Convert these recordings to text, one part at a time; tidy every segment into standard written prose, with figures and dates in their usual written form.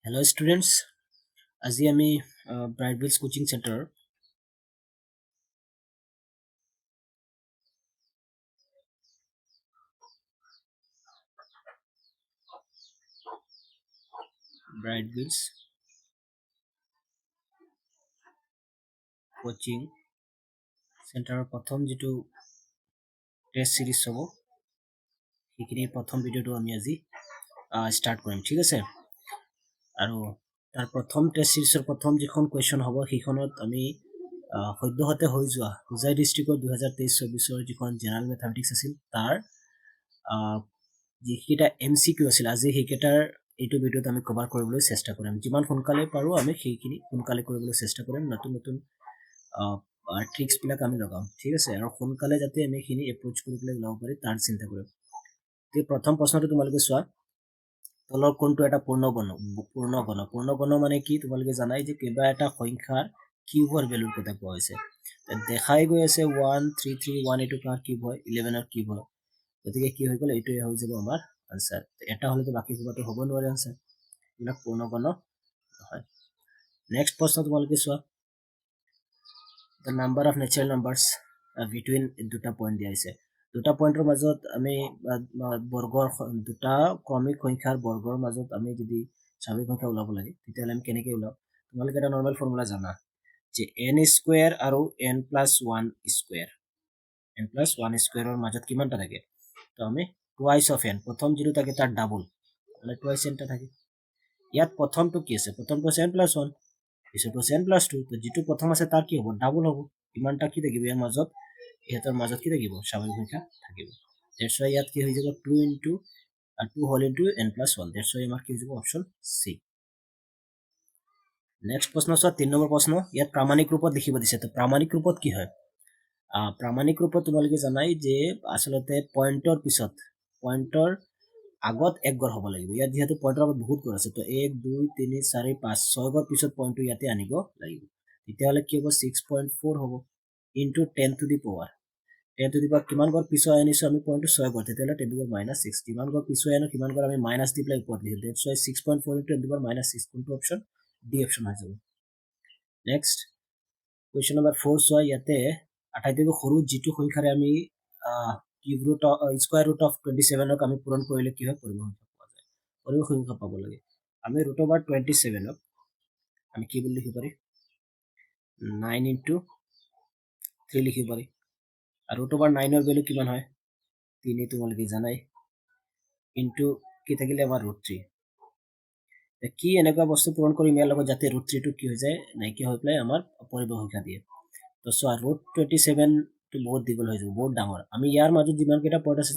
Hello students, আজি আমি Bright Wheels Coaching Center Bright Wheels Coaching Center প্ৰথম যেটো টেষ্ট সিৰিজ হ'ব সেইখিনি প্ৰথম ভিডিওটো আমি আজি স্টাৰ্ট কৰিম ঠিক আছে আৰু তাৰ প্ৰথম টেষ্ট সিৰিজৰ প্ৰথম যিখন কোৱেশ্চন হ'ব সেইখনত আমি সদ্যহতে হৈ যোৱা হোজাই ডিস্ট্ৰিক্টৰ 2023-24 যিখন জেনাৰেল মেথমেটিক্স আছিল তাৰ যিকেইটা MCQ আছিল আজি সেইকেইটাৰ এইটো ভিডিওত আমি কভাৰ কৰিবলৈ চেষ্টা কৰিম যিমান সোনকালে পাৰো আমি সেইখিনি সোনকালে কৰিবলৈ চেষ্টা কৰিম নতুন নতুন ট্ৰিক্স বিলাক আমি লগাম ঠিক আছে আৰু সোনকালে যাতে আমি খিনি এপ্ৰ'চ কৰি পেলাই ওলাব পাৰি তাৰ চিন্তা কৰিম তে প্ৰথম প্ৰশ্নটো তোমালোকে চোৱা তলৰ কোনটো এটা পূৰ্ণগণ মানে কি তোমালোকে জানাই যে কিবা এটা সংখ্যাৰ কিউবৰ ভ্যালুৰ কথা কোৱা হৈছে দেখাই গৈ আছে 133 এইটো কাৰ কিউব হয় 11 ৰ কিউব হয় গতিকে কি হৈ গ'ল এইটোৱে হৈ যাব আমাৰ আনসাৰ এটা হলেতো বাকি কিবাটো হ'ব নোৱাৰে আনসাৰ এটা পূৰ্ণগণ হয় নেক্সট প্ৰশ্ন তোমালোকে চোৱা the number of natural numbers between দুটা পইণ্ট দিয়া হৈছে দুটা পইণ্টৰ মাজত আমি বৰ্গৰ দুটা ক্ৰমিক সংখ্যাৰ বৰ্গৰ মাজত আমি যদি স্বাভাৱিক সংখ্যা ওলাব লাগে তেতিয়াহ'লে আমি কেনেকৈ ওলাও তোমালোকে এটা নৰ্মেল ফৰ্মুলা জানা যে n স্কয়াৰ আৰু n + 1 স্কয়াৰ n + 1 স্কয়াৰৰ মাজত কিমানটা থাকে তো আমি টুৱাইস অফ n প্ৰথম যেটো থাকে তাৰ ডাবল মানে টুৱাইস n টা থাকে ইয়াত প্ৰথমটো কি আছে প্ৰথমটো আছে n + 1 পিছতো আছে n + 2 তো যেটো প্ৰথম আছে তাৰ কি হ'ব ডাবল হ'ব কিমানটা কি থাকিব ইয়াৰ মাজত ইহতৰ মাজত কি থাকিব স্বাভাৱিক সংখ্যা থাকিব দ্যাটস ওয়াই ইয়াত কি হৈ যাব 2 into 2 whole into n + 1 that's why আমাৰ কি হৈ যাব অপচন সি নেক্সট প্ৰশ্ন আছে 3 নম্বৰ প্ৰশ্ন ইয়াত প্ৰামাণিক ৰূপত লিখিব দিছে তো প্ৰামাণিক ৰূপত কি হয় প্ৰামাণিক ৰূপত তোমালোকে জানাই যে আসলতে পইণ্টৰ পিছত পইণ্টৰ আগত এক গড় হ'ব লাগিব ইয়াত যেহেতু পইণ্টৰ আগত বহুত গড় আছে তো 1 2 3 4 5 6 গড় পিছত পইণ্টটো ইয়াতে আনিব লাগিব তেতিয়াহ'লে কি হ'ব 6.4 হ'ব into 10 to the power 10 to the power কিমান গড় পিছুৱাই আনিছো আমি পইণ্টটো 6 গড় তেতিয়াহ'লে 10 টু দি পাৱাৰ -6 কিমান গড় পিছুৱাই আনো কিমান গড় আমি মাইনাছ দি পেলাই ওপৰত লিখো that's why 6.4 into 10 to the power -6 কোনটো অপচন ডি অপচন হৈ যাব নেক্সট কুৱেশ্যন নম্বৰ 4 চোৱা ইয়াতে আটাইতকৈ সৰু যেটো সংখ্যাৰে আমি cube root square root of 27ক আমি পূৰণ কৰিলে কি হয় পৰিমেয় সংখ্যা পোৱা যায় পৰিমেয় সংখ্যা পাব লাগে আমি ৰুট অভাৰ 27ক আমি কি বুলি লিখিব পাৰি 9 into 3 লিখিব পাৰি আৰু ৰুট অভাৰ 9 ৰ ভ্যালু কিমান হয় 3 তোমালোকে জানাই ইনটু কি থাকিলে আমাৰ ৰুট 3 কি এনেকুৱা বস্তু পূৰণ কৰিম ইয়াৰ লগত যাতে ৰুট 3 টো কি হৈ যায় নাইকিয়া হৈ পেলাই আমাৰ পৰিমেয় সংখ্যা দিয়ে তো চোৱা ৰুট 27 টো বহুত দীঘল হৈ যাব বহুত ডাঙৰ আমি ইয়াৰ মাজত যিমান কেইটা পইণ্ট আছে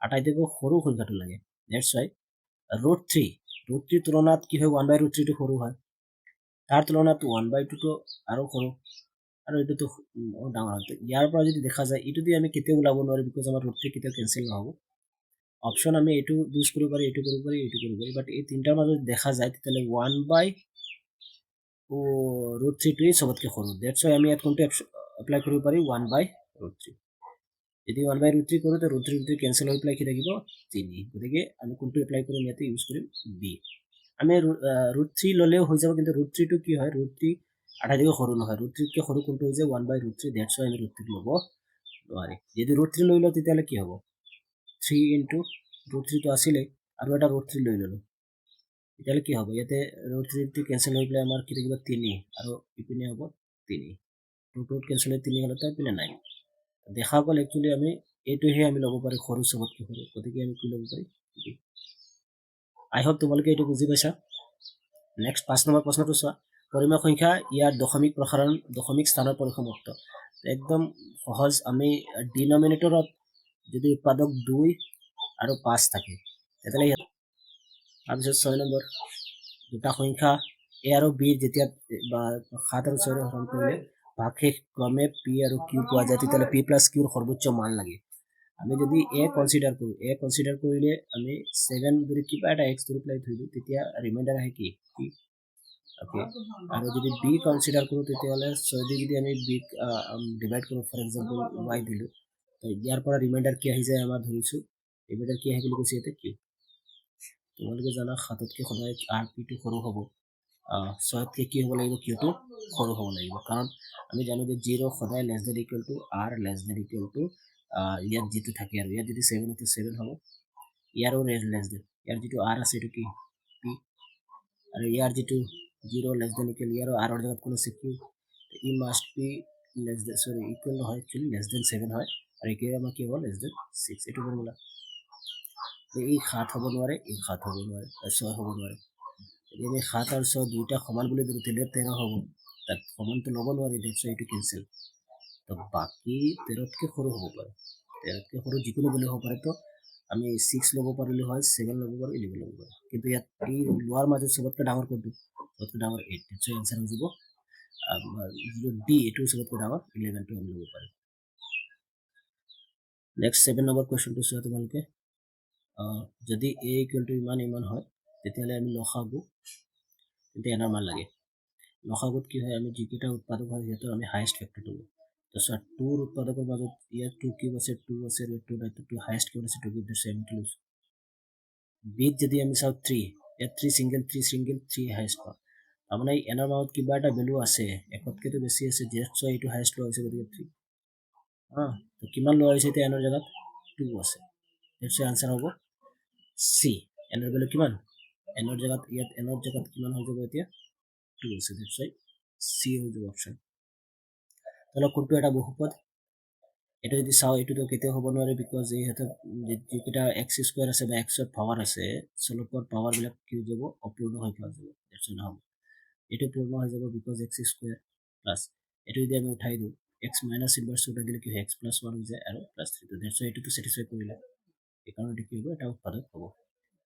আটাইতকৈ সৰু সংখ্যাটো লাগে দ্যাটস ওয়াই ৰুট 3 তুলনাত কি হয় 1/√3 টো সৰু হয় তাৰ তুলনাত 1/2 টো আৰু সৰু আৰু এটো তো ডাঙৰ হয় ইয়াৰ পৰা যদি দেখা যায় এটো দি আমি কেতিয়া ওলাব নোৱাৰি বিকজ আমাৰ ৰুট 3 কেতিয়া কেনসেল নহব অপচন আমি এটো ইউজ কৰিব পাৰি এটো কৰিব পাৰি এটো কৰিব পাৰি বাট এই তিনটাৰ মাজত দেখা যায় তেতিয়ালে 1/√3 টোই সবতকৈ সৰু দ্যাটস ওয়াই আমি ইয়াত কোনটো এপ্লাই কৰিব পাৰি 1/√3 যদি 1/√3 কৰো তো √3 কেনসেল হৈ পেলাই কি থাকিব 3 গতিকে আমি কোনটো এপ্লাই কৰিম ইয়াতে ইউজ কৰিম বি আমি √3 ললেও হৈ যাব কিন্তু √3 টো কি হয় √3 আটাইতকৈ সৰু নহয় √3 কে সৰু কোনটো হৈ যায় 1/√3 দ্যাটস ওয়াই আমি √3 ল'ব নোৱাৰি যদি √3 লৈ লও তেতিয়ালে কি হ'ব 3 into √3 টো আছিলে আৰু এটা √3 লৈ ললো তেতিয়ালে কি হ'ব ইয়াতে √3 টো কেনসেল হৈ পেলাই আমাৰ কি থাকিব 3 আৰু ইপিনে হ'ব 3 √2 কেনসেল হৈ 3 হলে তাৰ পিনে নাই দেখা গ'ল একচুয়ালি আমি এইটোহে আমি ল'ব পাৰি সৰু সবতকৈ সৰু গতিকে আমি কি ল'ব পাৰি আই হোপ তোমালোকে এইটো বুজি পাইছা নেক্সট 5 নম্বৰ প্ৰশ্নটো চোৱা পৰিমেয় সংখ্যা ইয়াৰ দশমিক প্ৰসাৰণ দশমিক স্থানৰ পৰিসমাপ্ত একদম সহজ আমি ডিনোমিনেটৰত যদি উৎপাদক 2 আৰু 5 থাকে তেতিয়ালে তাৰপিছত 6 নম্বৰ দুটা সংখ্যা a আৰু b যেতিয়া 7 আৰু 6 হৰণ কৰিলে ভাগশেষ ক্ৰমে p আৰু q পোৱা যায় তেতিয়ালে p + q ৰ সৰ্বোচ্চ মান লাগে আমি যদি a কনসিডাৰ কৰিলে আমি 7 যদি কিবা এটা x ধৰি পেলাই থৈলো তেতিয়া ৰিমাইন্ডাৰ আহে কি p ওকে আৰু যদি b কনসিডাৰ কৰো তেতিয়ালে 6 দি যদি আমি b ডিভাইড কৰো ফৰ এক্সাম্পল y দিলো তো ইয়াৰ পৰা ৰিমাইন্ডাৰ কি আহি যায় আমাৰ ধৰিছো ৰিমাইন্ডাৰ কি আহে বুলি কৈছে এতে q তোমালোকে জানা 7তকৈ সদায় rp টো সৰু হ'ব 6তকৈ কি হ'ব লাগিব q টো সৰু হ'ব লাগিব কাৰণ আমি জানো যে 0 সদায় less than equal to r less than equal to ইয়াত যেটো থাকে আৰু ইয়াত যদি 7 আছে 7 হ'ব ইয়াৰো less than ইয়াৰ যেটো r আছে এটো কি p আৰু ইয়াৰ যেটো 0 less than equal ইয়াৰো r ৰ জায়গাত কোন আছে q E must be less than sorry equal নহয় actually less than 7 হয় আৰু একে আমাৰ কি হ'ব less than 6 এটো ফৰ্মুলা এই 7 হ'ব নোৱাৰে এই 7 হ'ব নোৱাৰে 6 হ'ব নোৱাৰে যদি আমি 7 আৰু 6 দুইটা সমান বুলি ধৰো তেলে 13 হ'ব তাত সমানটো ল'ব নোৱাৰি দেখছো এইটো কেনসেল তো বাকি 13তকৈ সৰু হ'ব পাৰে 13তকৈ সৰু যিকোনো বুলি হ'ব পাৰে তো আমি 6 ল'ব পাৰিলে হয় 7 ল'ব পাৰো 11 ল'ব পাৰো কিন্তু ইয়াত এই লোৱাৰ মাজত সবতকৈ ডাঙৰ কোনটো সবতকৈ ডাঙৰ 8 সো আনসাৰ হৈ যাব ডি এটো সবতকৈ ডাঙৰ 11 টো আমি ল'ব পাৰো নেক্সট 7 নম্বৰ কোৱেশ্চনটো চোৱা তোমালোকে যদি a ইকুৱেল টু ইমান হয় তেতিয়াহ'লে আমি লসাগু তেতিয়া এনাৰ মান লাগে লসাগুত কি হয় আমি যিকেইটা উৎপাদক হয় সিহঁতৰ আমি হাইয়েষ্ট ফেক্টৰটো লওঁ তো স্যাৰ 2 ৰ উৎপাদকৰ মাজত ইয়াত 2 কিউব আছে 2 আছে 2 নাই 2 হাইয়েষ্ট কিউব আছে 2 কিউব দিছে আমি ক্লোজ বিট যদি আমি চাও 3 ইয়াত 3 সিঙ্গেল 3 হাইয়েষ্ট পাওঁ তাৰমানে এনাৰ মাজত কিবা এটা ভ্যালু আছে একতকেতো বেছি আছে যেটো এইটো হাইয়েষ্ট লোৱা হৈছে গতিকে 3 তো কিমান লোৱা হৈছে এতিয়া এনাৰ জায়গাত 2 আছে দেটস আনসার হ'ব সি এনার ভ্যালু কিমান এনার জায়গাত ইয়াত এনার জায়গাত কিমান হৈ যাব এতিয়া 2 আছে দেটস সি হৈ যাব অপশন তাহলে কোনটো এটা বহুপদ এটা যদি চাও এটো কেতিয়া হ'ব নোৱাৰে বিকজ এই হেতু যেটা x স্কয়াৰ আছে বা x ৰ পাৱাৰ আছে সলপৰ পাৱাৰ বিলাক কি হৈ যাব অপূৰ্ণ হৈ যাব দেটস না হ'ব এটো পূৰ্ণ হৈ যাব বিকজ x স্কয়ার প্লাস এটো যদি আমি উঠাই দিও x মাইনাস ইনভার্স উঠাই দিলে কি হয় x প্লাস 1 হৈ যায় আৰু প্লাস 3 তো দেটস এটো স্যাটিসফাই কৰিলা এই কাৰণে কি হ'ব এটা উৎপাদক হ'ব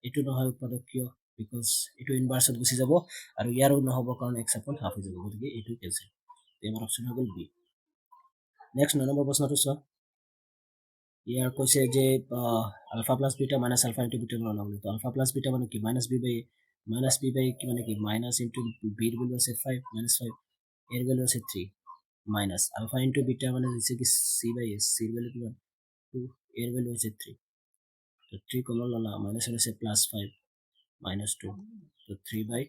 এটো নহয় উৎপাদক কিয় বিকজ এটো ইনভার্সত গুচি যাব আৰু ইয়াৰো নহব কাৰণ x আপন হাফ হৈ যাব গতিকে এটো কেনসেল আমাৰ অপচন হৈ গ'ল বি নেক্সট 9 নম্বৰ প্ৰশ্নটো চোৱা ইয়াৰ কৈছে যে alpha plus beta minus alpha into beta বনাব লাগে তো আলফা প্লাস বিটা মানে কি মাইনাস বি বাই কি মানে কি মাইনাস ইনটু বি এর ভ্যালু আছে 5 মাইনাস 5 এর ভ্যালু আছে 3 মাইনাস আলফা ইনটু বিটা মানে হচ্ছে কি সি বাই এস সি এর ভ্যালু কি 2 এর ভ্যালু আছে 3 তো 3 কমন ললা মাইনাস আছে প্লাস 5 মাইনাস 2 তো 3 বাই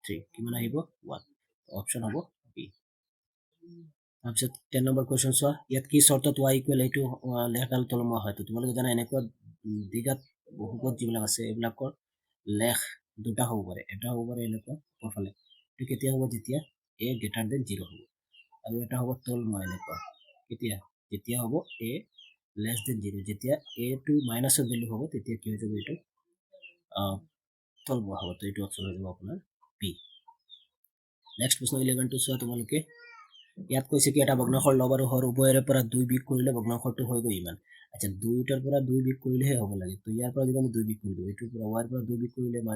3 কিমান আহিব 1 অপশন হ'ব বি তাৰপিছত 10 নম্বৰ কোৱেশ্চন চোৱা ইয়াত কি শৰ্তত y ইকুৱেল এইটো লেখডাল তলমোৱা হয় তো তোমালোকে জানা এনেকুৱা দ্বিঘাত বহুপদ যিবিলাক আছে এইবিলাকৰ লেখ দুটা হ'ব পাৰে এটা হ'ব পাৰে এনেকুৱা ওপৰফালে এইটো কেতিয়া হ'ব যেতিয়া a গ্ৰেটাৰ দেন 0 হ'ব আৰু এটা হ'ব তলমোৱা এনেকুৱা কেতিয়া যেতিয়া হ'ব a লেছ দেন 0 যেতিয়া a টো মাইনাসৰ ভ্যালু হ'ব তেতিয়া কি হৈ যাব এইটো তলমোৱা হ'ব তো এইটো অপচন হৈ যাব আপোনাৰ বি নেক্সট প্ৰশ্ন 11 টো চোৱা তোমালোকে ইয়াত কৈছে কি এটা ভগ্নাংশৰ লব আৰু হৰ উভয়ৰে পৰা 2 বিয়োগ কৰিলে ভগ্নাংশটো হৈ গৈ ইমান আচ্ছা 2টাৰ পৰা 2 বিয়োগ কৰিলেহে হ'ব লাগে তো ইয়াৰ পৰা যদি আমি 2 বিয়োগ কৰি দিও এইটোৰ পৰা y পৰা 2 বিয়োগ কৰিলে -2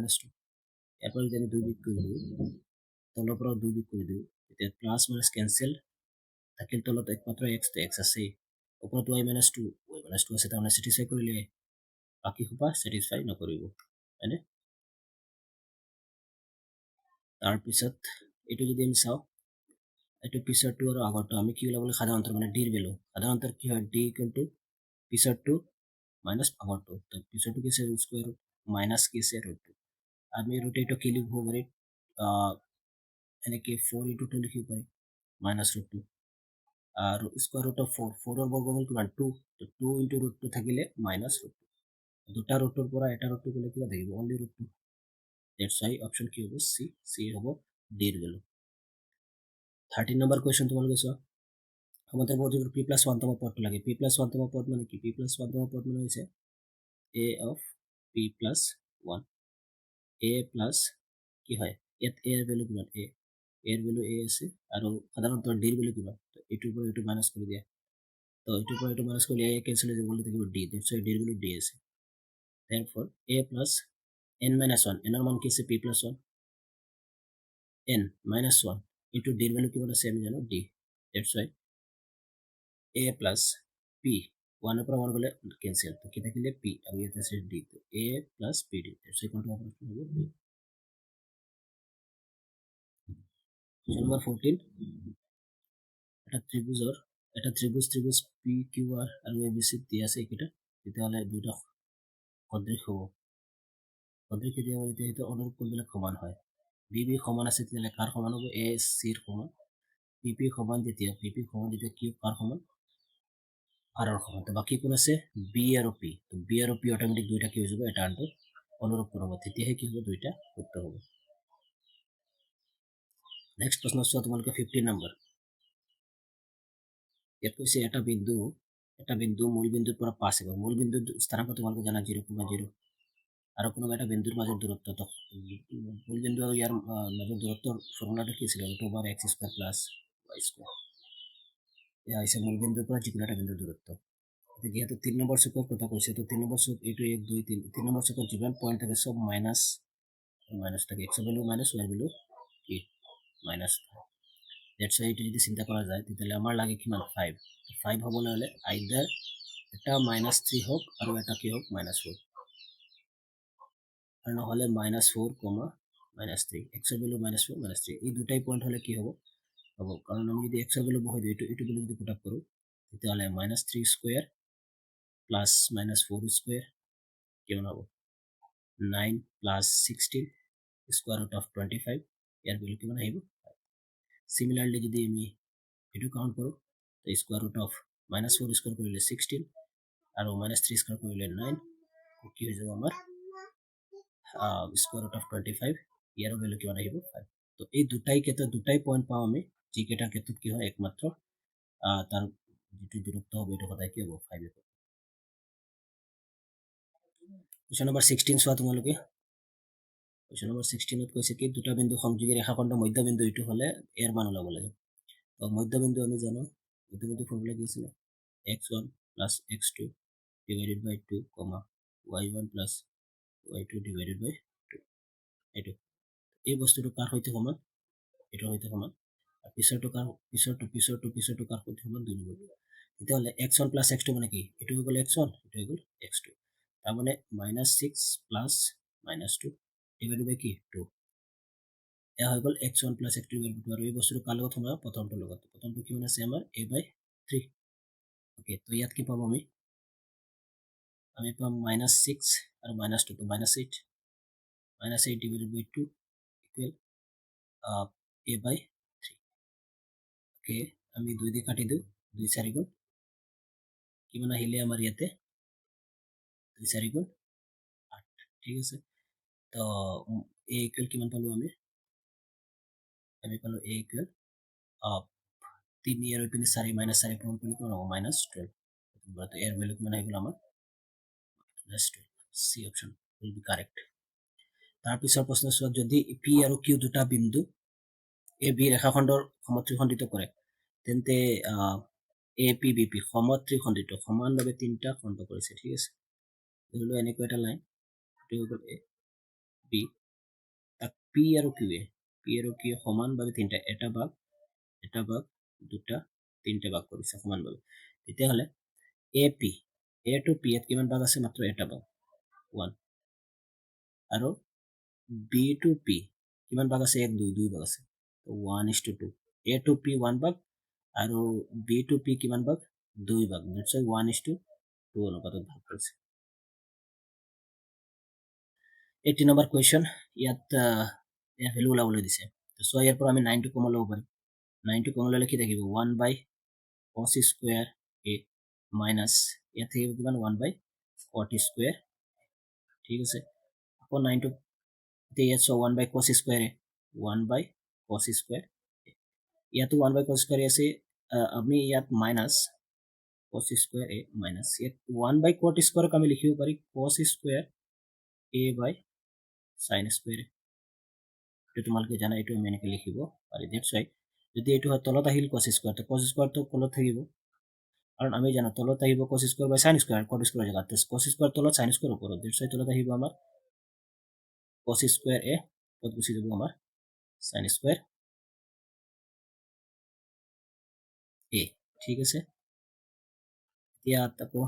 ইয়াৰ পৰা যদি আমি 2 বিয়োগ কৰি দিও তলৰ পৰা 2 বিয়োগ কৰি দিও এতিয়া প্লাস মাইনাস কেনসেল থাকিল তলত একমাত্ৰ x তো x আছে ওপৰত y - 2 আছে তাৰমানে স্যাটিসফাই কৰিলে বাকি সোপা স্যাটিসফাই নকৰিব হয়নে তাৰ পিছত এটো যদি আমি চাও এটো পিছৰটো আৰু আগৰটো আমি কি ওলাবলৈ সাধাৰণতৰ মানে d ৰ ভ্যালু সাধাৰণতৰ কি হয় d ইকুৱেল টু পিছৰটো মাইনাস আগৰটো তো পিছৰটো কি আছে ৰুট স্কয়াৰ ৰুট মাইনাস কি আছে ৰুট আমি ৰুট এইটো কি লিখব পাৰি এনেকে 4 * 2 লিখিব পাৰি মাইনাস ৰুট 2 আৰু স্কয়াৰ ৰুট অফ 4 4 ৰ বৰ্গমূল কিমান 2 তো 2 * ৰুট 2 থাকিলে মাইনাস ৰুট 2 দুটা ৰুটৰ পৰা এটা ৰুট গলে কিবা থাকিব only root 2 that's why option কি হ'ব সি সি হ'ব d ৰ ভ্যালু 13 নম্বৰ কোৱেশ্চন তোমালোকে চোৱা আমাদেৰ পদৰ p + 1 তম পদটো লাগে p + 1 তম পদ মানে কি p + 1 তম পদ মানে হৈছে a of p + 1 a plus কি হয় ইয়াত a এর ভ্যালু কিমান a এর ভ্যালু a আছে আৰু সাধাৰণতে d এৰ ভ্যালু কিমান তো এটুৰ পৰা এটু মাইনাস কৰি দিয়া তো এটুৰ পৰা এটু মাইনাস কৰিলে a ক্যান্সেল হৈ যাব বলি থাকিব d দ্যাটস d এর ভ্যালু d আছে therefore a plus n minus 1 n এর মান কি আছে p plus 1 n minus 1 into d এর ভ্যালু কিমান আছে আমি জানো d that's why a plus p 1 এর পৰা 1 গলে ক্যান্সেল তো কি থাকিলে p আৰু ইয়াতে আছে d তো a plus pd that's why কোনটো অপশন হবে b number 14 এটা ত্রিভুজ p q r আৰু abc দিয়া আছে এটা তেতিয়াহলে দুটা সদৃশ হ'ব সদৃশ দিয়া এইটো অনুৰূপ কোনবিলাক সমান হয় বি বি সমান আছে তেতিয়াহ'লে কাৰ সমান হ'ব এ চিৰ সমান পিপি সমান যেতিয়া কিউ কাৰ সমান আৰৰ সমান তো বাকী কোন আছে বি আৰু পি তো বি আৰু পি অটোমেটিক দুইটা কি হৈ যাব এটা আনটো অনুৰূপ হ'ব তেতিয়াহে কি হ'ব দুইটা সত্য হ'ব নেক্সট প্ৰশ্ন চোৱা তোমালোকে 15 নম্বৰ ইয়াত কৈছে এটা বিন্দু মূল বিন্দুৰ পৰা পাছ হ'ব মূল বিন্দুৰ স্থানাংক তোমালোকে জানা 0,0 আৰু কোনোবা এটা বিন্দুৰ মাজৰ দূৰত্ব তো মূল বিন্দু আৰু ইয়াৰ মাজৰ দূৰত্বৰ ফৰ্মুলাটো কি আছিল √x² + y² এয়া হৈছে মূল বিন্দুৰ পৰা যিকোনো এটা বিন্দুৰ দূৰত্ব যেহেতু 3 নম্বৰ চুকৰ কথা কৈছে তো 3 নম্বৰ চুক এইটো 1 2 3 3 নম্বৰ চুকত যিমান পইণ্ট থাকে সব মাইনাছ থাকে x value minus y value কি মাইনাছ দ্যাটস ওয়াই এইটো যদি চিন্তা কৰা যায় তেতিয়াহ'লে আমাৰ লাগে কিমান 5 5 হ'বলৈ হ'লে আইদাৰ এটা -3 হোক আৰু এটা কি হোক -4 আৰু নহ'লে -4, -3 x এর ভ্যালু -4 -3 এই দুটাই পয়েন্ট হলে কি হবে কারণ আমি যদি x এর ভ্যালু বহাই দিই এটু ভ্যালু যদি পুট আপ কৰো তেতিয়াহ'লে -3 স্কয়ার প্লাস -4 স্কয়ার কিমান হ'ব 9 প্লাস 16 স্কয়ার রুট অফ 25 ইয়ার ভ্যালু কিমান আহিব সিমিলারলি যদি আমি এটু কাউন্ট কৰো তো স্কয়াৰ ৰুট অফ -4 স্কয়াৰ কৰিলে 16 আৰু -3 স্কয়াৰ কৰিলে 9 কি হৈ যাব আমাৰ square root of 25 year value কিমান আহিব 5 তো এই দুটাই পয়েন্ট পাও আমি যি কেটাৰ ক্ষেত্ৰত কি হয় একমাত্ৰ তাৰ যেটো দূৰত্ব হবে এটা সদায় কি হ'ব 5 হ'ব কোশ্চেন নম্বৰ 16 চোৱা তোমালোকে কোশ্চেন নম্বৰ 16 ত কৈছে কি দুটা বিন্দু সংযোগী ৰেখাখণ্ড মধ্যবিন্দু ইটো হলে এর মান ওলাব লাগে তো মধ্যবিন্দু আমি জানো মধ্যবিন্দু ফর্মুলা কি আছিল x1 + x2 divided by 2, y1 + y2 divided by 2 এইটো এই বস্তুটো কার হইতে সমান এটা হইতে সমান আর পিছৰটো কাৰ পিছৰটো কাৰ হইতে সমান 2 নম্বৰ তেতিয়াহ'লে x1 + x2 মানে কি এটো হৈ গ'ল x1 এটো হৈ গ'ল x2 তাৰ মানে -6 + -2 divided by কি 2 এয়া হৈ গ'ল x1 + x2 divided by 2 আৰু এই বস্তুটো কাৰ লগত সমান প্ৰথমটো কিমান আছে আমাৰ a/3 ওকে তো ইয়াত কি পাম আমি পাম -6 আৰু -2 তো -8 -8 divided by 2 equal a/3 okay আমি 2 দি কাটি দিও 2 4 গুণ কিমান আহিলে আমাৰ ইয়াতে 2 4 গুণ 8 ঠিক আছে তো a equal কিমান পালো আমি পালো a equal 3 আৰু ইপিনে 4 -4 পূৰণ কৰিলে কিমান হ'ব -12 তো এৰ ভ্যালু কিমান আহি গ'ল আমাৰ -12 সি অপশন will be correct তাৰ পিছৰ প্ৰশ্ন চোৱা যদি p আৰু q দুটা বিন্দু a b ৰেখাখণ্ডৰ সমত্ৰিখণ্ডিত কৰে তেন্তে a p b p সমত্ৰিখণ্ডিত সমানভাৱে তিনটা খণ্ড কৰিছে ঠিক আছে ধৰিলো এনেকৈ এটা লাইন এটো হৈ গ'ল a b তাক p আৰু q সমানভাৱে তিনটা এটা ভাগ দুটা তিনটা ভাগ কৰিছে সমানভাৱে তেতিয়াহ'লে a to p এত কিমান ভাগ আছে মাত্ৰ এটা ভাগ 1 আৰু b to p কিমান ভাগ আছে 1 2 ভাগ আছে 1:2 a to p 1 ভাগ আৰু b to p কিমান ভাগ 2 ভাগ নিশ্চয় 1:2 অনুপাতত ভাগ কৰিছে 18 নম্বৰ কোৱেশ্চন ইয়াত এৰ ভ্যালু ওলাবলৈ দিছে তো সো ইয়াৰ পৰা আমি 9 টো কমন ল'ব পাৰিম 9 টো কমন ল'লে কি থাকিব 1/cos² a মাইনাস ইয়াত থাকিব কিমান 1/cot² ঠিক আছে আকৌ 9 টো এতিয়া ইয়াত 1/cos² a 1/cos² ইয়াতো 1/cos² আছে আমি ইয়াত মাইনাস cos² a মাইনাস ইয়াত 1/cot² আমি লিখিব পাৰি cos² a/sin² এটো তোমালোকে জানা এটো আমি এনেকৈ লিখিব পাৰি দ্যাটস ওয়াই যদি এটো হয় তলত আহিল cos² তো cos² তো তলত থাকিব কাৰণ আমি জানো তলত আহিব cos²/sin² cot² জায়গাত cos² তলত sin² ওপৰত দ্যাটস ওয়াই তলত আহিব আমাৰ cos² a কত গুচি যাব আমাৰ sin² a ঠিক আছে এতিয়া তাকো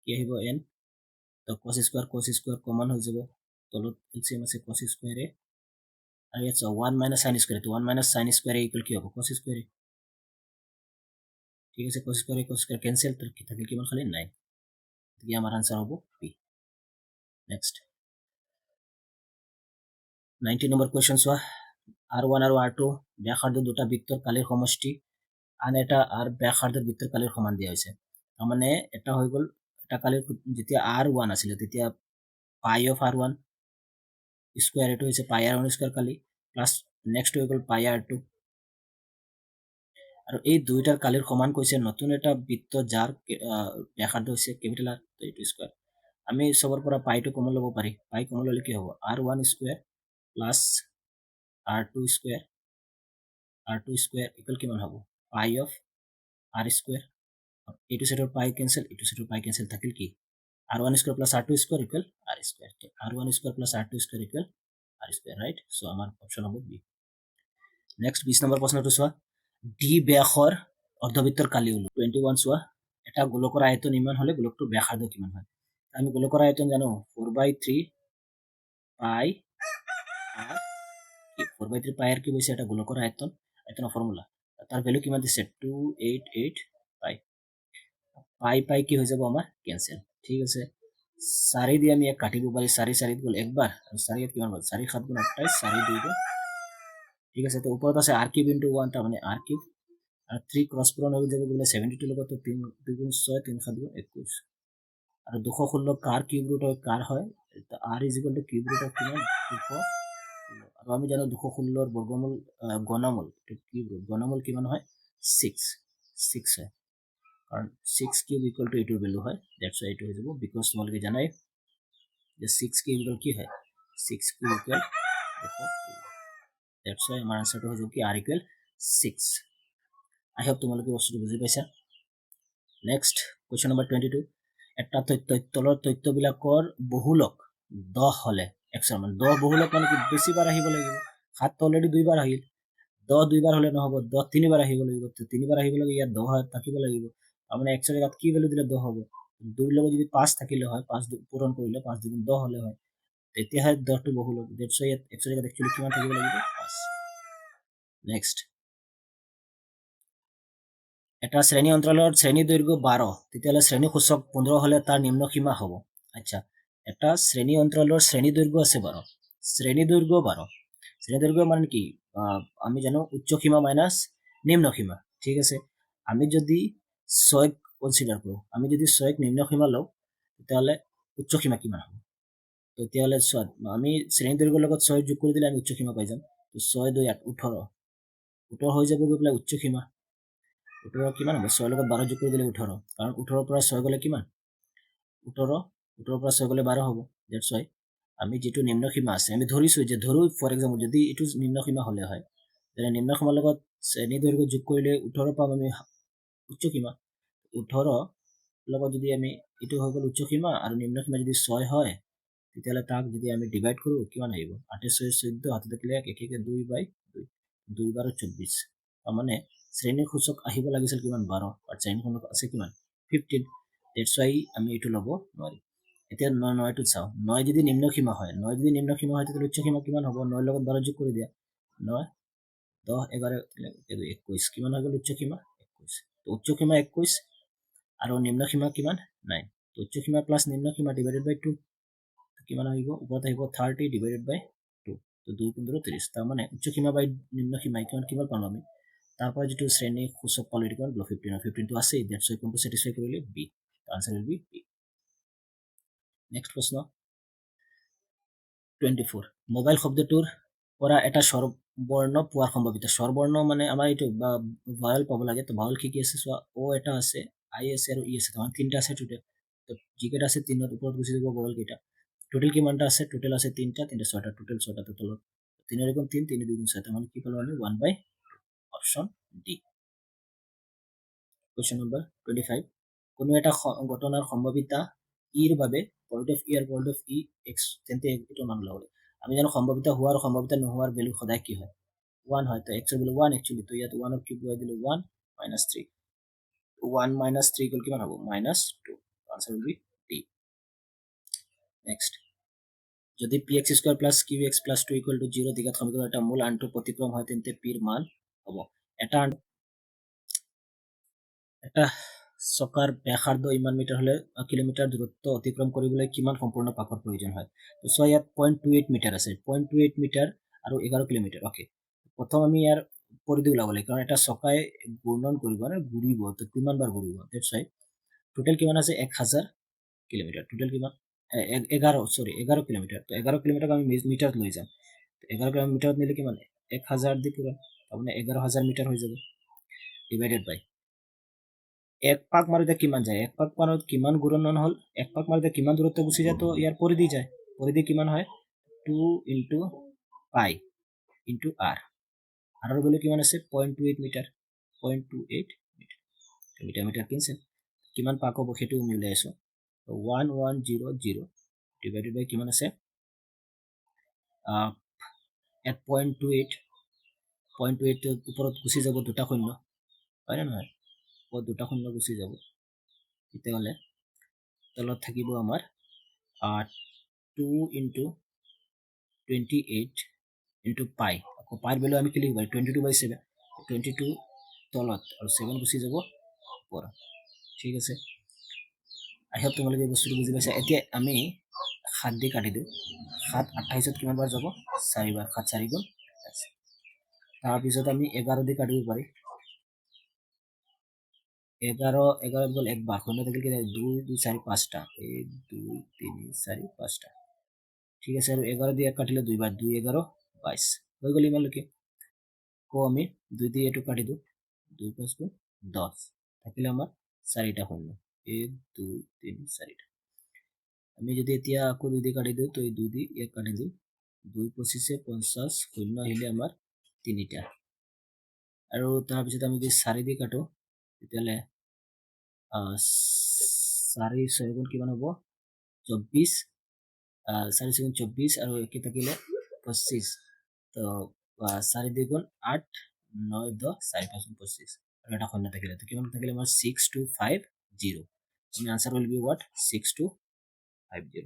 কি আহিব n তো cos² কমন হৈ যাব তলত এলসিএম আছে cos² a আৰু ইয়াত 1 - sin² তো 1 - sin² a ইকুয়াল কি হ'ব cos² a ঠিক আছে cos² ক্যান্সেল তো কি থাকে কিমান খালি 9 এতিয়া আমাৰ আনসাৰ হ'ব b নেক্সট 19 নম্বৰ কুৱেশ্যন চোৱা R1 আৰু R2 ব্যাসাৰ্ধ দুটা বৃত্তৰ কালিৰ সমষ্টি আন এটা R ব্যাসাৰ্ধ বৃত্তৰ কালিৰ সমান দিয়া হৈছে তাৰমানে এটা হৈ গ'ল এটা কালিৰ যেতিয়া R1 আছিলে তেতিয়া পাই অফ R1 স্কয়াৰ এটো হৈছে পাই R1 স্কয়াৰ কালি প্লাস নেক্সট হৈ গ'ল পাই R2 আৰু এই দুইটাৰ কালিৰ সমান কৈছে নতুন এটা বৃত্ত যাৰ ব্যাসাৰ্ধ হৈছে ক্যাপিটাল R তো এইটো স্কয়াৰ আমি সবৰ পৰা পাইটো কমন ল'ব পাৰি পাই কমন ল'লে কি হ'ব R1 square plus R2 square equal কিমান হ'ব পাই অফ R স্কয়াৰ এইটো সাইডৰ পাই কেনসেল এইটো সাইডৰ পাই কেনসেল থাকিল কি R1 square plus R2 square equal R square R1 square plus R2 square equal R square right so আমাৰ অপচন হ'ব বি নেক্সট 20 নম্বৰ প্ৰশ্নটো চোৱা ডি ব্যাসৰ অৰ্ধবৃত্তৰ কালি হলো 21 চোৱা এটা গোলকৰ আয়তন ইমান হলে গোলকটোৰ ব্যাসাৰ্ধ কিমান হয় আমি গোলকৰ আয়তন জানো 4/3 পাই আৰ 4/3 পাই আৰ কি বলছে এটা গোলকৰ আয়তন আয়তনৰ ফৰ্মুলা তাৰ ভ্যালু কিমান দিছে 288 পাই পাই পাই কি হৈ যাব আমাৰ ক্যান্সেল ঠিক আছে 4 দিয়ে আমি এক কাটিব পাৰি 4 4 গল একবাৰ আৰু 4 ইয়াত কিমান হ'ল 4 7 গুণ 28 4 2 গুণ ঠিক আছে তো ওপৰত আছে r কিউব * 1 টা মানে r কিউব আর 3 ক্রস পূরণ হৈ যাব বলে 72 লগত 3 2 গুণ 6 3 7 গুণ 21 আর 216 কার কিউব রুট হয় কার হয় তো r = কিউব রুট অফ কিমান 216 আর আমি জানো 216 এর বর্গমূল ঘনমূল তো কিউব রুট ঘনমূল কিমান হয় 6 6 হয় কারণ 6 কিউব = এইটোৰ ভ্যালু হয় দ্যাটস হোয়াই এইটো হৈ যাব বিকজ তোমালোকে জানাই যে 6 কিউব = কি হয় 6 কিউব = দ্যাটস হোয়াই আমাৰ আনসারটো হৈ যাব কি r = 6 I hope তোমালোকে বস্তুটো বুজি পাইছা নেক্সট কোয়েশ্চন নাম্বার 22 একটা তলৰ তথ্যবিলাকৰ বহুলক 10 হলে এক্সৰ মানে 10 বহুলক মানে কি বেছিবাৰ আহিব লাগিব 7 অলৰেডি দুইবাৰ আহিল 10 দুইবাৰ হলে নহব 10 তিনিবাৰ আহিব লাগিব তো তিনিবাৰ আহিব লাগে ইয়াত 10 থাকিব লাগিব মানে এক্সৰ ইয়াত কি ভ্যালু দিলে 10 হ'ব 2 লগত যদি 5 থাকিলে হয় 5 পূৰণ কৰিলে 5 দুগুণ 10 হলে হয় তেতিয়াহে 10 টো বহুলক দ্যাটস হোয়াই এক্সৰ ইয়াত একচুয়ালি কিমান থাকিব লাগিব 5 নেক্সট এটা শ্ৰেণী অঞ্চলৰ শ্ৰেণী দৈৰ্ঘ্য 12 তেতিয়ালে শ্ৰেণী সূচক 15 হলে তাৰ নিম্ন সীমা হ'ব আচ্ছা এটা শ্ৰেণী অঞ্চলৰ শ্ৰেণী দৈৰ্ঘ্য আছে 12 শ্ৰেণী দৈৰ্ঘ্য 12 শ্ৰেণী দৈৰ্ঘ্য মানে কি আমি জানো উচ্চ সীমা মাইনাস নিম্ন সীমা ঠিক আছে আমি যদি 6 কনসিডার কৰো আমি যদি 6 নিম্ন সীমা লও তেতিয়ালে উচ্চ সীমা কিমান হ'ব তো তেতিয়ালে আমি শ্রেণী দৈৰ্ঘ্যৰ লগত 6 যোগ কৰি দিলে আমি উচ্চ সীমা পাই যাম তো 6 2 8 18 18 হৈ যাব গৈ পেলাই উচ্চ সীমা 18 কিমান হ'ব 6 লগত 12 যোগ কৰি দিলে 18 কাৰণ 18 পৰা 6 গলে কিমান 18 18 পৰা 6 গলে 12 হ'ব দ্যাটস হোয়াই আমি যেটো নিম্ন সীমা আছে আমি ধৰিছো যে ধৰো ফৰ এক্সাম্পল যদি এটো নিম্ন সীমা হলে হয় তেনে নিম্ন সীমাৰ লগত শ্ৰেণী দৈৰ্ঘ্য যোগ কৰিলে 18 পাম আমি উচ্চ সীমা 18 লগত যদি আমি এটো হৈ গল উচ্চ সীমা আৰু নিম্ন সীমা যদি 6 হয় তেতিয়ালে তাক যদি আমি ডিভাইড কৰো কিমান আহিব 8 6 14 হাতে থাকিলে 1 1 2/2 2 12 24 মানে শ্ৰেণীৰ সূচক আহিব লাগিছিল কিমান 12 আৰু শ্ৰেণীৰ সূচক আছে কিমান 15 দ্যাটস হোয়াই আমি এটো লব নোৱাৰি এতিয়া 9 টো চাও 9 যদি নিম্ন সীমা হয় 9 যদি নিম্ন সীমা হয় তেতিয়ালে উচ্চ সীমা কিমান হ'ব 9 লগত 12 যোগ কৰি দিয়া 9 10 11 21 কিমান হৈ গল উচ্চ সীমা 21 তো উচ্চ সীমা 21 আৰু নিম্ন সীমা কিমান 9 তো উচ্চ সীমা প্লাস নিম্ন সীমা ডিভাইডেড বাই 2 কিমান আহিব ওপৰত আহিব 30 ডিভাইডেড বাই 2 তো 2 15 30 তাৰ মানে উচ্চ সীমা বাই নিম্ন সীমা কিমান পাম আমি তারপরে যেটো শ্রেণী সূচক পালো এটা কিমান 15 15 তো আছে দ্যাটস হোয়াই কোনটো স্যাটিসফাই কৰিলে B answer will be B next প্ৰশ্ন 24 মোবাইল শব্দটোৰ পৰা এটা স্বৰবৰ্ণ পোৱাৰ সম্ভাৱিতা স্বৰবৰ্ণ মানে আমাৰ এইটো ভাৱেল পাব লাগে তো ভাৱেল কি আছে সো ও এটা আছে আই আছে আৰু ই আছে মানে তিনটা আছে টোটাল তো জিকেট আছে তিনৰ ওপৰত গুছি যাব ভাৱেল কেইটা টোটাল কিমানটা আছে টোটাল আছে তিনটা তিনটা ছয়টা টোটাল ছয়টা তো তলত 3 এরকম 3 3 2 গুণ 7 মানে কি পালো আমি 1/, অপশন ডি কোয়েশ্চন নাম্বার 25 কোনো এটা ঘটনাৰ সম্ভাৱিতা ইৰ বাবে পয়েন্ট অফ ই আৰু পয়েন্ট অফ ই এক্স তেন্তে এটো মান লব আমি জানো সম্ভাৱিতা হোৱাৰ আৰু সম্ভাৱিতা নোহোৱাৰ ভ্যালু সদায় কি হয় 1 হয় তো x এৰ ভ্যালু 1 एक्चुअली তো ইয়াত 1 ৰ কিউব হৈ দিলে 1 - 3 1 - 3 কিমান হ'ব -2 answer will be D next যদি px² + qx + 2 = 0 দিঘাত সমীকৰণ এটা মূল আনটো প্ৰতিক্ৰম হয় তেন্তে p ৰ মান হ'ব এটা চকাৰ ব্যাসাৰ্ধ ইমান মিটাৰ হলে কিলোমিটাৰ দূৰত্ব অতিক্ৰম কৰিবলৈ কিমান সম্পূৰ্ণ পাকৰ প্ৰয়োজন হয় তো সো ইয়াত 0.28 মিটাৰ আছে 0.28 মিটাৰ আৰু 11 কিলোমিটাৰ ওকে প্ৰথম আমি ইয়াৰ পৰিধি ওলাব লাগে কাৰণ এটা চকাই ঘূৰ্ণন কৰিব না ঘূৰিব তো কিমান বাৰ ঘূৰিব দ্যাটছ হোৱাই টোটাল কিমান আছে 1000 কিলোমিটাৰ টোটাল কিমান 11 কিলোমিটাৰ তো 11 কিলোমিটাৰক আমি মিটাৰত লৈ যাম 11 কিলোমিটাৰত নিলে কিমান 1000 দি পুৰা তাৰমানে 11000 মিটাৰ হৈ যাব ডিভাইডেড বাই এক পাক মাৰোতে কিমান যায় এক পাক মাৰোতে কিমান ঘূৰণন হল এক পাক মাৰোতে কিমান দূৰত্ব গুচি যায় তো ইয়াৰ পৰিধি যায় পৰিধি কিমান হয় 2 into pi into r r এৰ ভ্যালু কিমান আছে 0.28 metre 0.28 metre metre metre cancel কিমান পাক হ'ব সেইটো আমি উলাই আছো 1100 ডিভাইডেড বাই কিমান আছে at 0.28 ৰ ওপৰত গুচি যাব দুটা শূন্য হয় না নহয় ওপৰত দুটা শূন্য গুচি যাব তেতিয়াহলে তলত থাকিব আমাৰ 2 ইনটু 28 ইনটু পাই আকৌ পাইৰ ভ্যালু আমি কি লিখিব 22/7 22 তলত আৰু 7 গুচি যাব ওপৰত ঠিক আছে আই হোপ তোমালোকে বস্তুটো বুজি পাইছা এতিয়া আমি 7 দি কাটি দিও 7 28 ত কিমান বাৰ যাব 4 বাৰ 7 4 গুণ তাৰ পিছত আমি 11 দি কাটিব পাৰি 11 গল এক বাৰ শূন্য থাকিল কি 2 2 4 5টা 1 2 3 4 5টা ঠিক আছে আৰু 11 দি এক কাটিলে 2 বাৰ 2 11 22 হৈ গল ইমানলৈকে কো আমি 2 দি এটো কাটি দিও 2 5 গুণ 10 থাকিলে আমাৰ 4টা শূন্য 1 2 3 4টা আমি যদি এতিয়া আকৌ 2 দি কাটি দিও তো এই 2 দি এক কাটি দিও 2 25 50 শূন্য আহিলে আমাৰ 3টা আৰু তাৰ পিছত আমি যদি 4 দি কাটো তেতিয়ালে 4 6 গুণ কিমান হ'ব 24 4 6 গুণ 24 আৰু একে থাকিলে 25 তো 4 2 গুণ 8 9 10 4 5 গুণ 25 আৰু এটা শূন্য থাকিলে তো কিমান থাকিলে আমাৰ 6250 আমি answer will be what 6250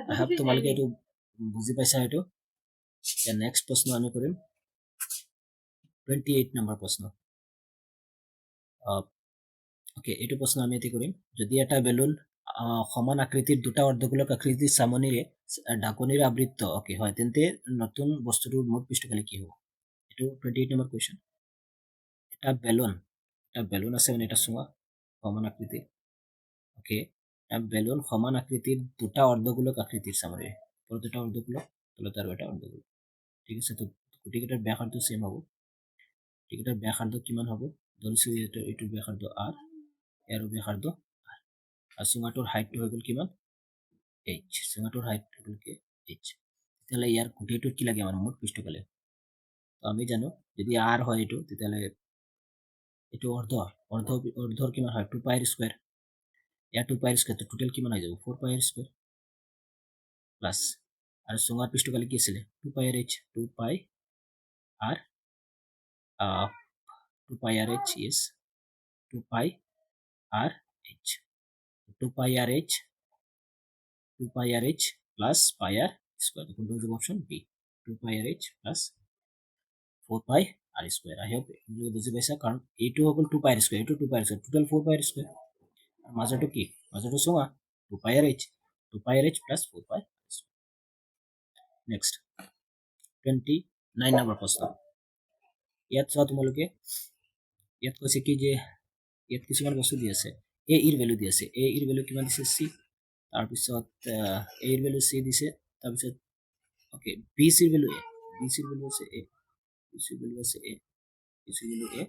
I have তোমালোকে এটো বুজি পাইছা এটো নেক্সট প্ৰশ্ন আমি কৰিম 28 নম্বৰ প্ৰশ্ন ওকে এটো প্ৰশ্ন আমি এতি কৰিম যদি এটা বেলুন সমান আকৃতিৰ দুটা অৰ্ধগোলক আকৃতিৰ চামনিৰে ঢাকনিৰে আবৃত ওকে হয় তেন্তে নতুন বস্তুটোৰ মুঠ পৃষ্ঠফালে কি হ'ব এটো 28 নম্বৰ কোৱেশ্চন এটা বেলুন আছে মানে এটা চুঙা সমান আকৃতিৰ ওকে এটা বেলুন সমান আকৃতিৰ দুটা অৰ্ধগোলক আকৃতিৰ চামনিৰে ওপৰত দুটা অৰ্ধগোলক তলত আৰু এটা অৰ্ধগোলক ঠিক আছে তো গুটিকেইটাৰ ব্যাসাৰ্ধ সেম হ'ব গুটিকেইটাৰ ব্যাসাৰ্ধ কিমান হ'ব ধৰিছো এইটো ব্যাসাৰ্ধ r এৰ ব্যাসাৰ্ধ r আৰ চুঙাটোৰ হাইটটো হৈ গল কিমান h চুঙাটোৰ হাইট হৈ গল কি h তেতিয়ালে ইয়াৰ গুটিটোৰ কি লাগে আমাৰ মুঠ পৃষ্ঠফালে তো আমি জানো যদি r হয় এটো তেতিয়ালে এটো অৰ্ধৰ কিমান হয় 2 পাই স্কয়াৰ ইয়াৰ 2 পাই স্কয়াৰ তো টোটাল কিমান হৈ যাব 4 পাই স্কয়াৰ প্লাস আৰু চুঙাৰ পৃষ্ঠফালে কি আছিল 2 পাই r h 2 পাই r 2 পাই r h is 2 পাই r h 2 pi r h 2 pi r h plus pi r square কোনটো হ'ব option B 2 pi r h plus 4 pi r square I hope you বুজি পাইছা কাৰণ এইটো হ'ল 2 pi r square এইটো 2 pi r square total 4 pi r square মাজটো কি মাজটো সোমা 2 pi r h 2 pi r h plus 4 pi next 29 number প্ৰশ্ন ইয়াত চোৱা তোমালোকে ইয়াত কৈছে কি যে ইয়াত কিছুমান বস্তু দি আছে a এর ভ্যালু দি আছে a এর ভ্যালু কিমান দিছে c তাৰ পিছত a এৰ ভ্যালু c দিছে তাৰ পিছত ওকে b এর ভ্যালু a b এর ভ্যালু আছে a b এর ভ্যালু আছে a b এর ভ্যালু a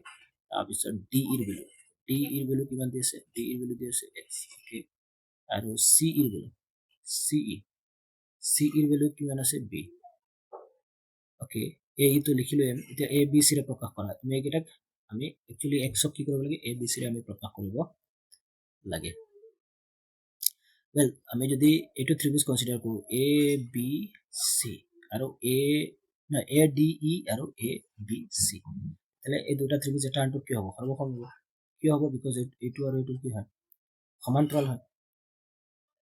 তাৰ পিছত d এৰ ভ্যালু কিমান দি আছে d এৰ ভ্যালু দি আছে x ওকে আৰু c এর ভ্যালু c এর ভ্যালু কিমান আছে b ওকে a তো লিখিলো এতিয়া a b c ৰে প্ৰকাশ কৰা তুমি একেটা আমি একচুয়ালি x কি কৰিব লাগে a b c ৰে আমি প্ৰকাশ কৰিব লাগে well আমি যদি এটো ত্ৰিভুজ কনসিডাৰ কৰো a b c আৰু a d e আৰু a b c তাহলে এই দুটা ত্ৰিভুজ এটা আনটো কি হ'ব সৰ্বসম হ'ব কি হ'ব বিকজ এটো আৰু এটো কি হয় সমান্তৰাল হয়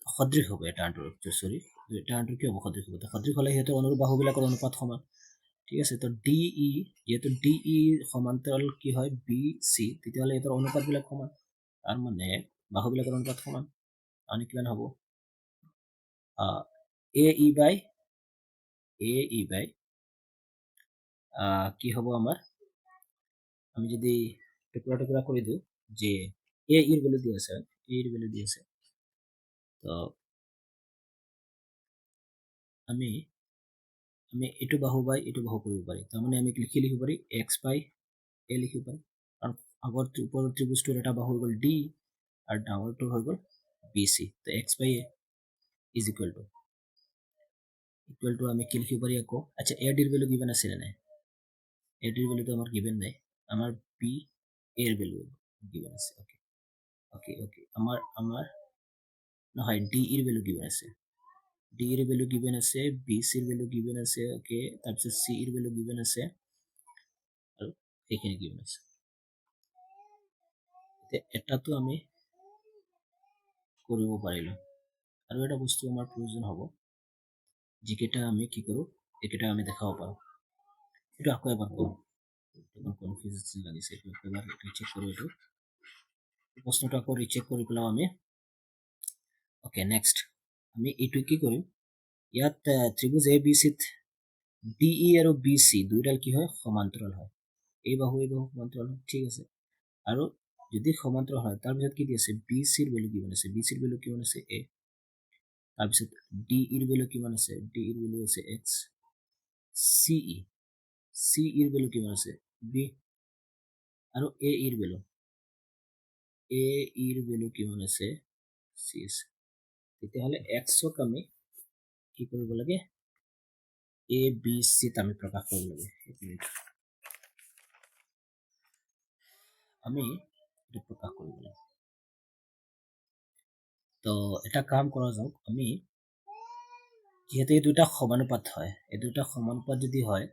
সদৃশ হ'ব এটা আনটো সৰি এটা আনটো কি হ'ব সদৃশ হ'ব সদৃশ হলে হেতু অনুৰূপ বাহুবিলাকৰ অনুপাত সমান ঠিক আছে তো ডি ই যেহেতু ডি ই সমান্তৰাল কি হয় বি সি তেতিয়াহলে এটাৰ অনুপাত বিলাক সমান তাৰ মানে বাহুবিলাকৰ অনুপাত সমান আমি কিমান হ'ব AE by কি হ'ব আমাৰ আমি যদি টুকুৰা কৰি দিওঁ যে AE ৰ ভ্যালু দি আছে তো আমি এইটো বাহু বাই এইটো বাহু কৰিব পাৰি তাৰমানে আমি লিখিব পাৰি x by a লিখিব পাৰি আৰু আগৰ ওপৰৰ ত্ৰিভুজটোৰ এটা বাহু হৈ গ'ল D আৰু ডাঙৰটো হৈ গ'ল BC তো x by a is equal to আমি কি লিখিব পাৰি আকৌ আচ্ছা AD ৰ ভ্যালু গিভেন আছে নাই AD ৰ ভ্যালুটো আমাৰ গিভেন নাই আমাৰ B A ৰ ভ্যালু গিভেন আছে ওকে আমাৰ নহয় D ৰ ভ্যালু গিভেন আছে D ৰ ভ্যালু গিভেন আছে BC ৰ ভ্যালু গিভেন আছে ওকে তাৰপিছত C ৰ ভ্যালু গিভেন আছে আৰু এইখিনি গিভেন আছে এটাটো আমি কৰিব পাৰিলো আৰু এটা বস্তু আমাৰ প্ৰয়োজন হ'ব যিকেইটা আমি কি কৰো এইকেইটা আমি দেখাব পাৰো এইটো আকৌ এবাৰ কৰোঁ কনফিউজ লাগিছে এইটো এবাৰ ৰিচেক কৰো এইটো প্ৰশ্নটো আকৌ ৰিচেক কৰি পেলাও আমি ওকে নেক্সট আমি এইটো কি কৰিম ইয়াত ত্ৰিভুজ ABC ত DE আৰু BC দুইডাল কি হয় সমান্তৰাল হয় এই বাহু সমান্তৰাল হয় ঠিক আছে আৰু যদি সমান্তৰাল হয় তাৰ পিছত কি দি আছে BC ৰ ভ্যালু কিমান আছে BC ৰ ভ্যালু কিমান আছে A তাৰ পিছত DE ৰ ভ্যালু কিমান আছে DE ৰ ভ্যালু আছে X CE ৰ ভ্যালু কিমান আছে B আৰু AE ৰ ভ্যালু কিমান আছে C আছে তেতিয়াহ'লে X ক আমি কি কৰিব লাগে A B C ত আমি প্ৰকাশ কৰিব লাগে আমি এটা প্ৰকাশ কৰিব লাগে তো এটা কাম কৰা যাওক আমি যিহেতু এই দুটা সমানুপাত হয় এই দুটা সমানুপাত যদি হয়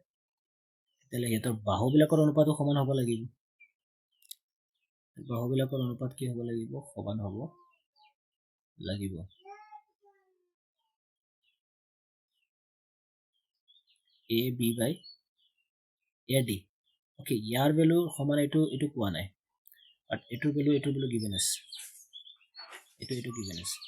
তেতিয়াহ'লে সিহঁতৰ বাহুবিলাকৰ অনুপাতো সমান হ'ব লাগিব বাহুবিলাকৰ অনুপাত কি হ'ব লাগিব সমান হ'ব লাগিব AB by AD okay year value সমান এইটো কোৱা নাই বাট এইটোৰ ভ্যালু গিভেন আছে এইটো গিভেন আছে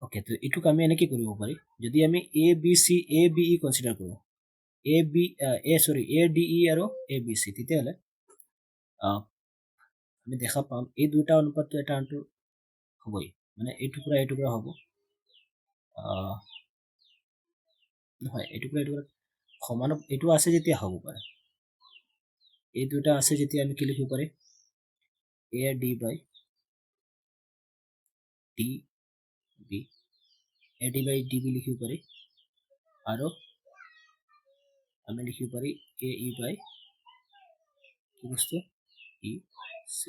ওকে তো এইটোক আমি এনেকৈ কৰিব পাৰি যদি আমি ABE কনচিডাৰ কৰোঁ ADE আৰু ABC তেতিয়াহ'লে আমি দেখা পাম এই দুটা অনুপাতটো এটা আনটোৰ হ'বই মানে এই টুকুৰা হ'ব নহয় এই টুকুৰা সমান এইটো আছে যেতিয়া হ'ব পাৰে এই দুটা আছে যেতিয়া আমি কি লিখিব পাৰি AD by DB AD by DB লিখিব পাৰি আৰু আমি লিখিব পাৰি AE by কি বস্তু EC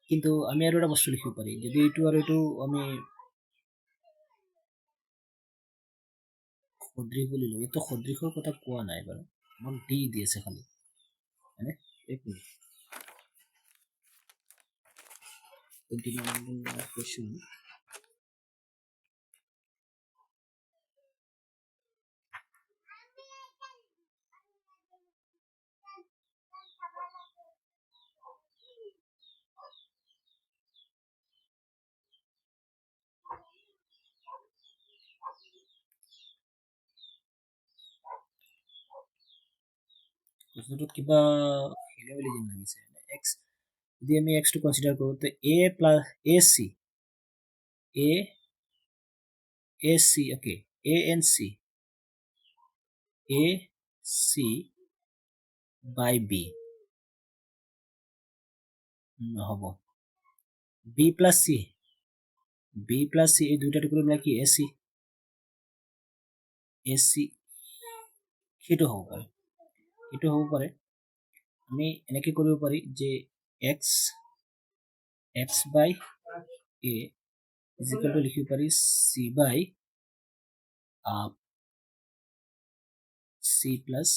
কিন্তু আমি আৰু এটা বস্তু লিখিব পাৰি যদি এইটো আৰু এইটো আমি সদৃশ বুলি লওঁ এইটো সদৃশৰ কথা কোৱা নাই বাৰু আমাক দি আছে খালি হয়নে এক মিনিট question প্ৰশ্নটোত কিবা খেলিমেলি যেন লাগিছে x যদি আমি x টো কনসিডাৰ কৰো তো a plus ac okay ANC AC by b নহব b plus c এই দুইটা টুকুৰা মিলাই কি AC সেইটো হ'ব পাৰে আমি এনেকৈ কৰিব পাৰি যে x by a is equal to লিখিব পাৰি c by c plus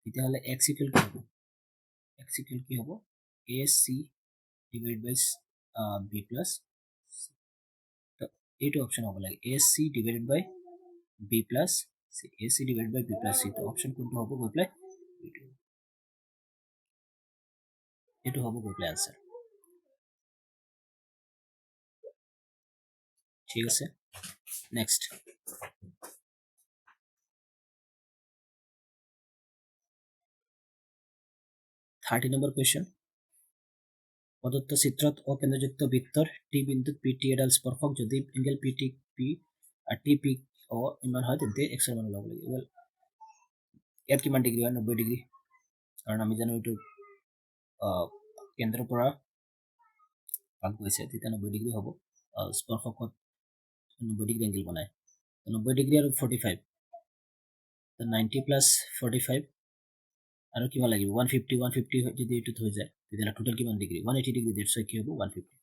তেতিয়াহ'লে x equal কি হ'ব x x equal কি হ'ব ac divided by b plus c তো এইটো অপশন হ'ব লাগে ac divided by b plus c ac divided by b plus c তো অপশন কোনটো হ'ব গৈ প্লাই এইটো হ'ব গৈ প্লাই আনসার ঠিক আছে নেক্সট 30 নম্বৰ কোৱেশ্চন প্রদত্ত চিত্রত অকেন্দ্রযুক্ত বৃত্তর টি বিন্দুত পি টি এডাল স্পর্শক যদি angle P T P R T P ও ইমান হয় তেন্তে এক্স এর মান ওলাব লাগে ওয়েল ইয়াত কিমান ডিগ্ৰী হয় 90 ডিগ্ৰী কাৰণ আমি জানো এইটো কেন্দ্ৰৰ পৰা পাক গৈছে তেতিয়া 90 ডিগ্ৰী হ'ব স্পৰ্শকত 90 ডিগ্ৰী এঙ্গেল বনায় 90 ডিগ্ৰী আৰু 45 তো 90 প্লাস 45 আৰু কিমান লাগিব 150 যদি এইটোত হৈ যায় তেতিয়াহ'লে টোটাল কিমান ডিগ্ৰী 180 ডিগ্ৰী দ্যাটছ কি হ'ব 150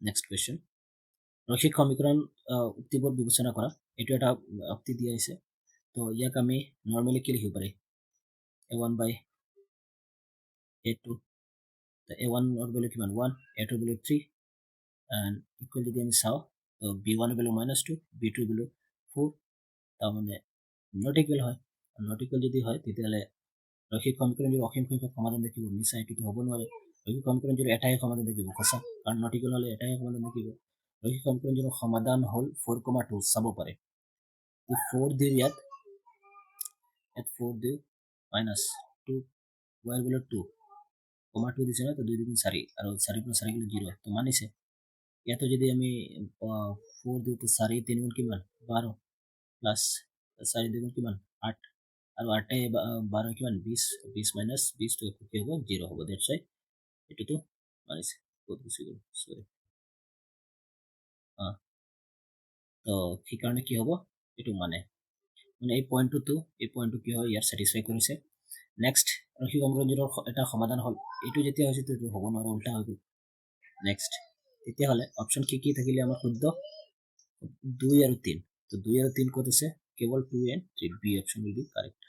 নেক্সট কোৱেশ্চন ৰৈখিক সমীকৰণ উক্তিবোৰ বিবেচনা কৰা এইটো এটা উক্তি দিয়া আছে তো ইয়াক আমি নৰমালি কি লিখিব পাৰি a1 by a2 তো a1 এর ভ্যালু কিমান 1 a2 এর ভ্যালু 3 and ইকুয়াল যদি আমি চাও তো b1 এর ভ্যালু -2 b2 এর ভ্যালু 4 তার মানে নট ইকুয়াল হয় নট ইকুয়াল যদি হয় তেতিয়াহ'লে রৈখিক সমীকরণ যদি অসীম সংখ্যক সমাধান দেখিব মিছা এইটো হ'ব নোৱাৰে ৰৈখিক সমীকৰণ যদি এটাই সমাধান দেখিব সঁচা কাৰণ নট ইকুয়াল হলে এটাই সমাধান দেখিব ৰৈখিক সমীকৰণ যদি সমাধান হল 4,2 চাব পাৰে 4 দিয়ে ইয়াত 4 দিয়ে -2 y এর ভ্যালু 2 2 দিছে না তো 2 2 4 আর 4 plus 4 গেলে 0 তো মানিছে ইয়াতো যদি আমি 4 দিই তো 4 3 গুণ কিমান 12 প্লাস 4 2 গুণ কিমান 8 আর 8 এ 12 কিমান 20 20 minus 20 তো কি হবে 0 হবে দ্যাটস ওয়াই এটা তো মানিছে কত কিছু সরি তো কি কারণে কি হবে এটা মানে এই পয়েন্টটো কি হয় ইয়ার স্যাটিসফাই কৰিছে নেক্সট ৰৈখিক সমীকৰণৰ এটা সমাধান হল এইটো যেতিয়া হৈছে তো হ'ব নোৱাৰে উল্টা হৈ গ'ল নেক্সট তেতিয়া হলে অপশন কি থাকিলে আমাৰ শুদ্ধ 2 আৰু 3 তো 2 আৰু 3 কত আছে কেৱল 2 and 3 B option will be correct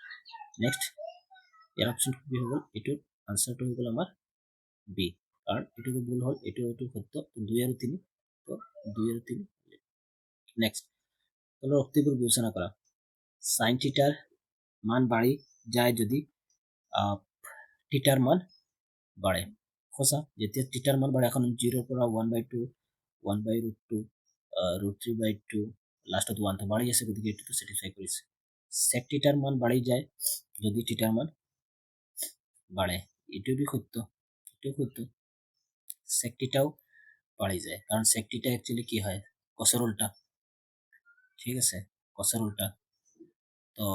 next ইয়াৰ অপশন কি হ'ব এইটো আনসাৰটো হৈ গ'ল আমাৰ বি কাৰণ এইটো ভুল হল এইটো সত্য তো 2 আৰু 3 তো 2 আৰু 3 নেক্সট তলৰ উক্তিবোৰ বিবেচনা কৰা sin থিটাৰ মান বাঢ়ি যায় যদি থিটাৰ মান বাঢ়ে সঁচা যেতিয়া থিটাৰ মান বাঢ়ে এখন 0 পৰা 1/2 1/√2 √3/2 লাস্টত 1 তো বাঢ়ি আছে গতিকে এটো স্যাটিসফাই কৰিছে sec থিটাৰ মান বাঢ়ি যায় যদি থিটাৰ মান বাঢ়ে এটো বি সত্য sec থিটাও বাঢ়ি যায় কাৰণ sec থিটা एक्चुअली কি হয় cos এর উল্টা ঠিক আছে cos এর উল্টা তো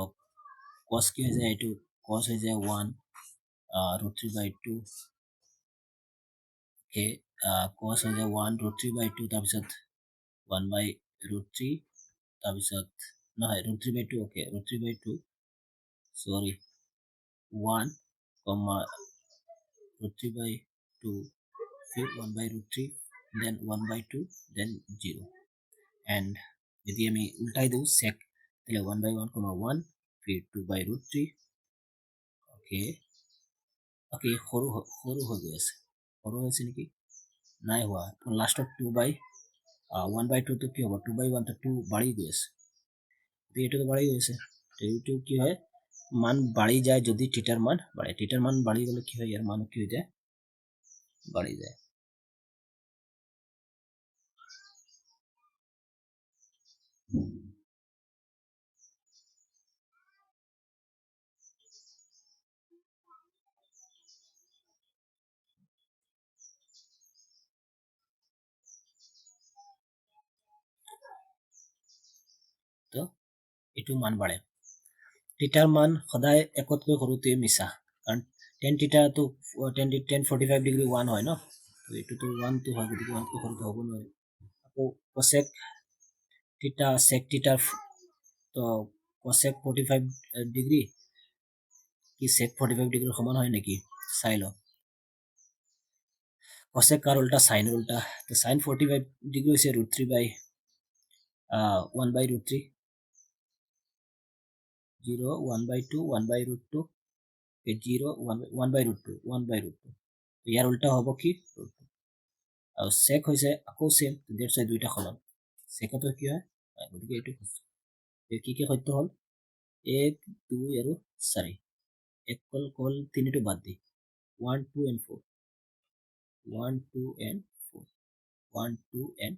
cos কি হৈ যায় এটো cos হৈ যায় 1 √3/2 কে cos হৈ যায় 1 √3/2 তাৰপিছত 1/√3 তাৰপিছত নহয় √3/2 ওকে √3/2 sorry 1 √3/2 फिर 1/√3 then 1/2 then 0 and যদি আমি উল্টাই দিও sec তাহলে 1/1 1 फिर 2/√3 ওকে সৰু হৈ গৈ আছে সৰু হৈছে নেকি নাই হোৱা লাস্টত 1/2 তো কি হ'ব 2/1 তো 2 বাঢ়ি গৈ আছে এইটো তো বাঢ়ি গৈছে তো এইটো কি হয় মান বাঢ়ি যায় যদি থিটাৰ মান বাঢ়ে থিটাৰ মান বাঢ়ি গলে কি হয় ইয়াৰ মান কি হৈ যায় বাঢ়ি যায় তো এইটো মান বাঢ়ে থিটাৰ মান সদায় একতকৈ সৰুতে মিছা কাৰণ tan থিটা তো 1045 ডিগ্ৰী 1 হয় ন তো এইটো তো 1 তো হয় গতিকে 1 কৈ সৰুতে হ'ব নোৱাৰে আকৌ cosec থিটা sec থিটা তো cosec 45 ডিগ্ৰী কি sec 45 ডিগ্ৰীৰ সমান হয় নেকি চাই ল cosec কাৰ উল্টা sin এৰ উল্টা তো sin 45 ডিগ্ৰী হৈছে √3/1/√3 0 1/2 1/√2 0 1 by root 2 1 by root 2 ইয়াৰ উল্টা হ'ব কি root 2 আৰু sec হৈছে আকৌ same দ্যাটছ ওয়াই দুইটা সমান secতো কি হয় গতিকে এইটো কি সত্য হ'ল 1 2 আৰু 4 এক কল তিনিটো বাদ দি 1 2 and 4 1 2 and 4 1 2 and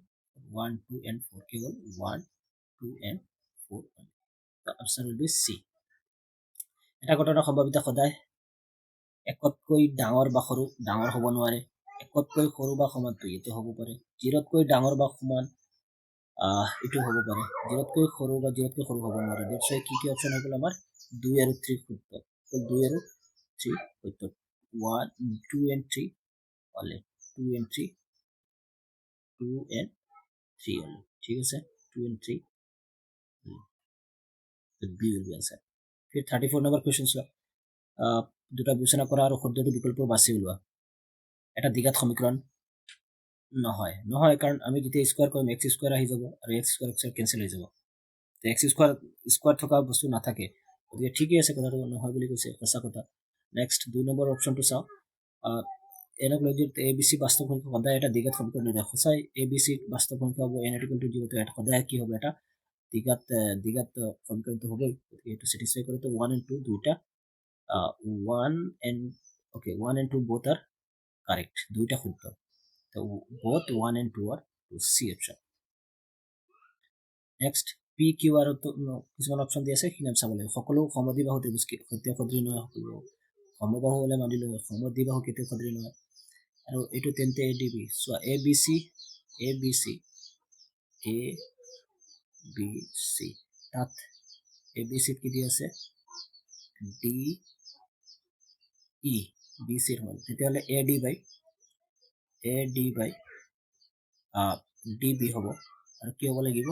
1 2 and 4 কি হ'ল 1 2 and 4 the answer will be C এটা ঘটনাৰ সম্ভাৱিতা সদায় একতকৈ ডাঙৰ বা সৰু ডাঙৰ হ'ব নোৱাৰে একতকৈ সৰু বা সমানটো এইটো হ'ব পাৰে 0তকৈ ডাঙৰ বা সমান এইটো হ'ব পাৰে 0তকৈ সৰু বা 0তকৈ সৰু হ'ব নোৱাৰে দ্যাটছ ওয়াই কি অপচন হৈ গ'ল আমাৰ 2 আৰু 3 সত্য 2 আৰু 3 সত্য 1 2 and 3 only 2 and 3 2 and 3 only ঠিক আছে 2 and 3 the B will be answer फिर 34 number question চোৱা দুটা বিবেচনা কৰা আৰু শুদ্ধটো বিকল্প বাছি ওলোৱা এটা দ্বিঘাত সমীকৰণ নহয় কাৰণ আমি যেতিয়া স্কয়াৰ কৰিম x স্কয়াৰ আহি যাব আৰু x স্কয়াৰ কেনসেল হৈ যাব তো x স্কয়াৰ থকা বস্তু নাথাকে গতিকে ঠিকই আছে কথাটো নহয় বুলি কৈছে সঁচা কথা নেক্সট 2 নম্বৰ অপচনটো চাও এনক লৈ যদি abc বাস্তৱ সংখ্যা সদায় এটা দ্বিঘাত সমীকৰণ নিৰ্ণয় সঁচাই abc বাস্তৱ সংখ্যা হ'ব n = 0 তো এটা সদায় কি হ'ব এটা দ্বিঘাত সমীকৰণটো হ'বই গতিকে এইটো স্যাটিসফাই কৰে তো 1 and 2 দুইটা 1 and 2 both are correct দুইটা শুদ্ধ তো both 1 and 2 are to C option next p q r তো কিছুমান অপচন দি আছে কি নাম চাব লাগে সকলো সমদ্বিবাহু ত্ৰিভুজ সত্য সদৃশ নহয় সকলো সমবাহু হলে মানিলো সমদ্বিবাহু কেতিয়া সদৃশ নহয় আৰু এইটো তেন্তে adb সো abc তাত abc কি দি আছে d e bc ৰ মান তেতিয়াহলে ad by db হ'ব আৰু কি হ'ব লাগিব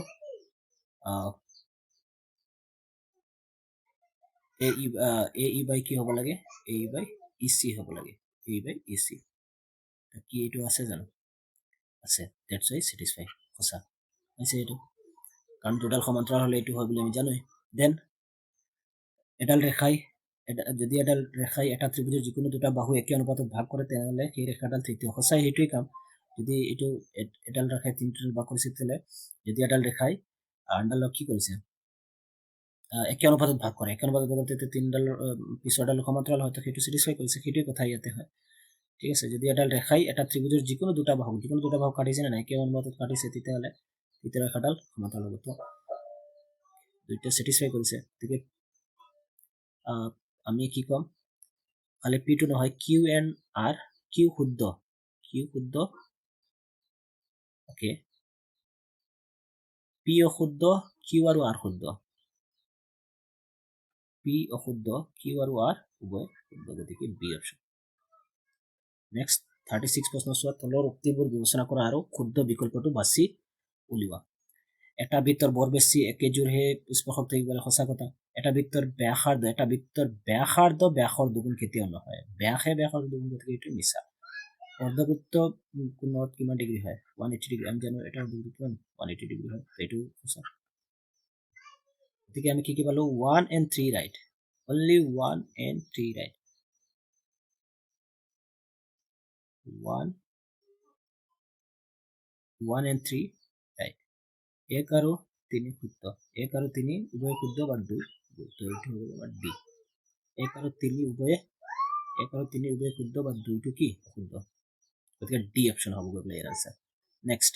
ae by কি হ'ব লাগে ae by ec হ'ব লাগে ae by ec কি এইটো আছে জানো আছে দ্যাটছ ওয়াই স্যাটিসফাই সঁচা আছে এইটো কাৰণ টোটাল সমান্তৰাল হলে এইটো হয় বুলি আমি জানোই দেন এডাল ৰেখাই যদি এডাল ৰেখাই এটা ত্ৰিভুজৰ যিকোনো দুটা বাহু একে অনুপাতত ভাগ কৰে তেনেহলে সেই ৰেখাডাল তৃতীয় সঁচাই হেতুই কাম যদি এইটো এডাল ৰেখাই তিনটা ভাগ কৰিছে তেলে যদি এডাল ৰেখাই আনডালক কি কৰিছে একে অনুপাতত ভাগ কৰে একে অনুপাতত বলতে তিনডাল পিছৰডাল সমান্তৰাল হয় তো সেইটো স্যাটিসফাই কৰিছে সেইটোই কথা ইয়াতে হয় ঠিক আছে যদি এডাল ৰেখাই এটা ত্ৰিভুজৰ যিকোনো দুটা বাহু কাটিছে না একে অনুপাতত কাটিছে তেতিয়াহলে তৃতীয় ৰেখাডাল সমান্তৰাল হ'ব তো দুইটা স্যাটিসফাই কৰিছে ঠিক আমি কি কম খালি p টো নহয় q and r q শুদ্ধ ওকে p অশুদ্ধ q আৰু r শুদ্ধ p অশুদ্ধ q আৰু r উভয় শুদ্ধ গতিকে b অপচন নেক্সট 36 প্ৰশ্ন চোৱা তলৰ উক্তিবোৰ বিবেচনা কৰা আৰু শুদ্ধ বিকল্পটো বাছি উলিওৱা এটা বৃত্তৰ বৰ বেছি একেজোৰহে স্পৰ্শক থাকিবলৈ সঁচা কথা এটা বৃত্তৰ ব্যাসাৰ্ধ ব্যাসৰ দুগুণ কেতিয়াও নহয় ব্যাসে ব্যাসৰ দুগুণ গতিকে এইটো মিছা অৰ্ধবৃত্ত কোণত কিমান ডিগ্ৰী হয় 180 ডিগ্ৰী আমি জানো এটা অৰ্ধবৃত্ত কিমান 180 ডিগ্ৰী হয় এইটো সঁচা গতিকে আমি কি পালো 1 and 3 right only 1 and 3 right 1 and 3 right 1 আৰু 3 শুদ্ধ 1 আৰু 3 উভয় শুদ্ধ বা 2 তো এইটো হ'ব আমাৰ ডি 1 আৰু 3 উভয় শুদ্ধ বা 2 টো কি শুদ্ধ গতিকে ডি অপচন হ'ব গৈ ইয়াৰ আনসাৰ নেক্সট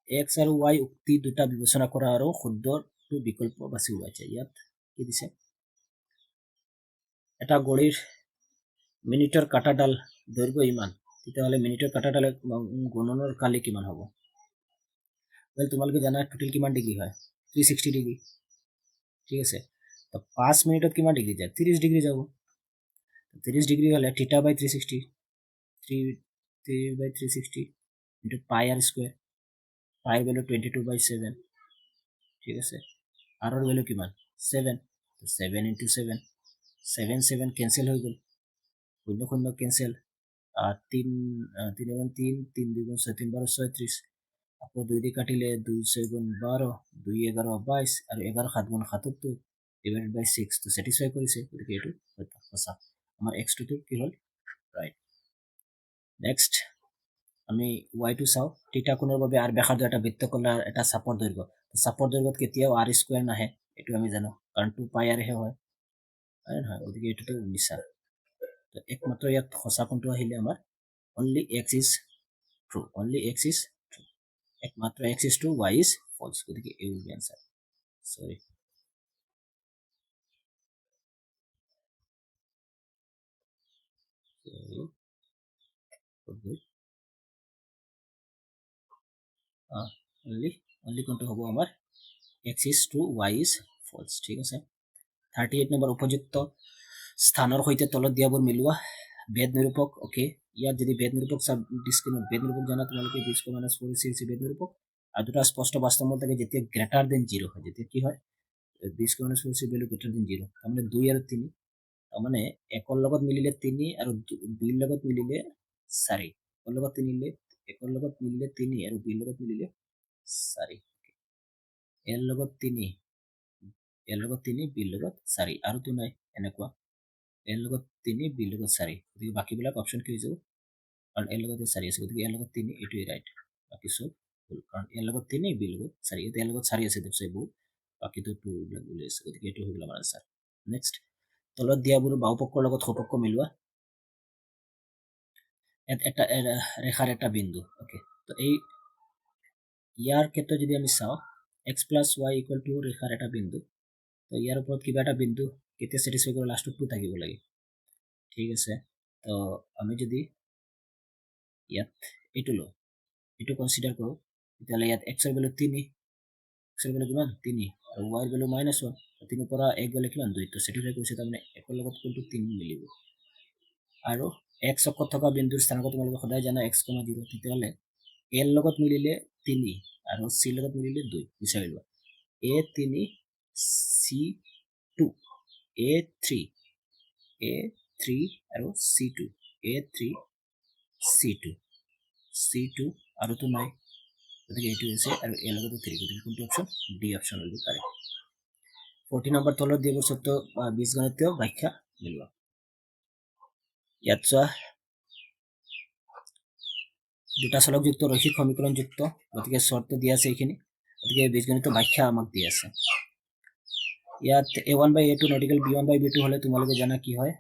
x আৰু y উক্তি দুটা বিবেচনা কৰা আৰু শুদ্ধটো বিকল্প বাছি ওলাইছে ইয়াত কি দিছে এটা গড়িৰ মিনিটৰ কাটাডাল দৈৰ্ঘ্য ইমান তেতিয়াহলে মিনিটৰ কাটাডাল গণনৰ কালি কিমান হ'ব well তোমালোকে জানা টোটাল কিমান ডিগ্ৰী হয় 360 ডিগ্ৰী ঠিক আছে তো 5 মিনিটত কিমান ডিগ্ৰী যায় 30 ডিগ্ৰী যাব 30 ডিগ্ৰী হলে থিটা বাই 360 3 by 360 into pi r square pi value 22/7 ঠিক আছে r এর ভ্যালু কিমান 7 তো 7 into 7 7 ক্যান্সেল হৈ গল 0 ক্যান্সেল 3 3 3 2 6 3 12 36 আকৌ 2 দি কাটিলে 2 6 12 2 11 22 আৰু 11 7 77 divided by 6 তো স্যাটিসফাই কৰিছে গতিকে এটো সঁচা আমাৰ x2 টো কি হ'ল ৰাইট নেক্সট আমি y টো চাও থিটা কোণৰ বাবে r ব্যাসাৰ্ধ এটা বৃত্তকলাৰ এটা চাপৰ দৈৰ্ঘ্য চাপৰ দৈৰ্ঘ্যত কেতিয়াও r স্কয়াৰ নাহে এটো আমি জানো কাৰণ 2 পাই r হে হয় নহয় গতিকে এটোটো মিছা তো একমাত্ৰ ইয়াত সঁচা কোণটো আহিলে আমাৰ only x is true only x is true একমাত্ৰ x is true y is false গতিকে এই will be answer sorry only কোনটো হ'ব আমাৰ x is true y is false ঠিক আছে 38 নম্বৰ উপযুক্ত স্থানৰ সৈতে তলত দিয়াবোৰ মিলোৱা বেদ নিৰূপক ওকে ইয়াত যদি বেদ নিৰূপক সব ডিসক্ৰিমিনেট বেদ নিৰূপক জানা তোমালোকে b² - 4ac আছে বেদ নিৰূপক আৰু দুটা স্পষ্ট বাস্তৱ থাকে যেতিয়া গ্ৰেটাৰ দেন 0 হয় যেতিয়া কি হয় b² - 4ac value greater than 0 তাৰমানে 2 আৰু 3 তাৰমানে 1 ৰ লগত মিলিলে 3 আৰু 2 ৰ লগত মিলিলে 4 1 ৰ লগত মিলিলে 1 ৰ লগত মিলিলে 3 আৰু 2 ৰ লগত মিলিলে 4 এৰ লগত 3 এৰ লগত 3 b ৰ লগত 4 আৰু তো নাই এনেকুৱা এৰ লগত 3 b ৰ লগত 4 গতিকে বাকিবিলাক অপচন কি হৈ যাব কাৰণ এৰ লগত 4 আছে গতিকে এৰ লগত 3 এটোই ৰাইট বাকি সব ভুল কাৰণ এৰ লগত 3 b ৰ লগত 4 এর লগত 4 আছে দেখছো ভুল বাকি তো 2 বিলাক ভুল আছে গতিকে এটো হৈ গল আমাৰ আনসাৰ নেক্সট তলত দিয়াবোৰ বাওপক্ষৰ লগত সপক্ষ মিলোৱা এটা ৰেখাৰ এটা বিন্দু ওকে তো এই ইয়াৰ ক্ষেত্ৰত যদি আমি চাও x + y = ৰেখাৰ এটা বিন্দু তো ইয়াৰ ওপৰত কিবা এটা বিন্দু কেতিয়া স্যাটিসফাই কৰে লাষ্টত 2 থাকিব লাগে ঠিক আছে তো আমি যদি ইয়াত এটো লো এটো কনসিডার করো তাহলে ইয়াত x এর ভ্যালু 3 x এর ভ্যালু কিমান 3 আৰু y এৰ ভ্যালু -1 3 পৰা 1 গলে কিমান 2 তো স্যাটিসফাই কৰিছে তাৰমানে 1 ৰ লগত কোনটো 3 মিলিব আৰু x অক্ষত থকা বিন্দুৰ স্থানাঙ্ক তোমালোকে সদায় জানা x, 0 তেতিয়াহলে l লগত মিলিলে 3 আৰু c লগত মিলিলে 2 বিচাৰি লোৱা a3 c2 a3 a3 আৰু c2 a3 c2 c2 আৰু তো নাই গতিকে এইটো আছে আৰু l লগত 3 গতিকে কোনটো অপচন ডি অপচন হল কাৰেক্ট 40 নম্বৰ তলত দিয়া সত্য বীজগণিতীয় ব্যাখ্যা মিলোৱা ইয়াত চোৱা দুটা চলকযুক্ত রৈখিক সমীকরণযুক্ত গতিকে শর্ত দিয়া আছে এইখিনি গতিকে বীজগণিত ব্যাখ্যা আমাক দিয়া আছে ইয়াত a1/a2 নটিক্যাল b1/b2 হলে তোমালোকে জানা কি হয়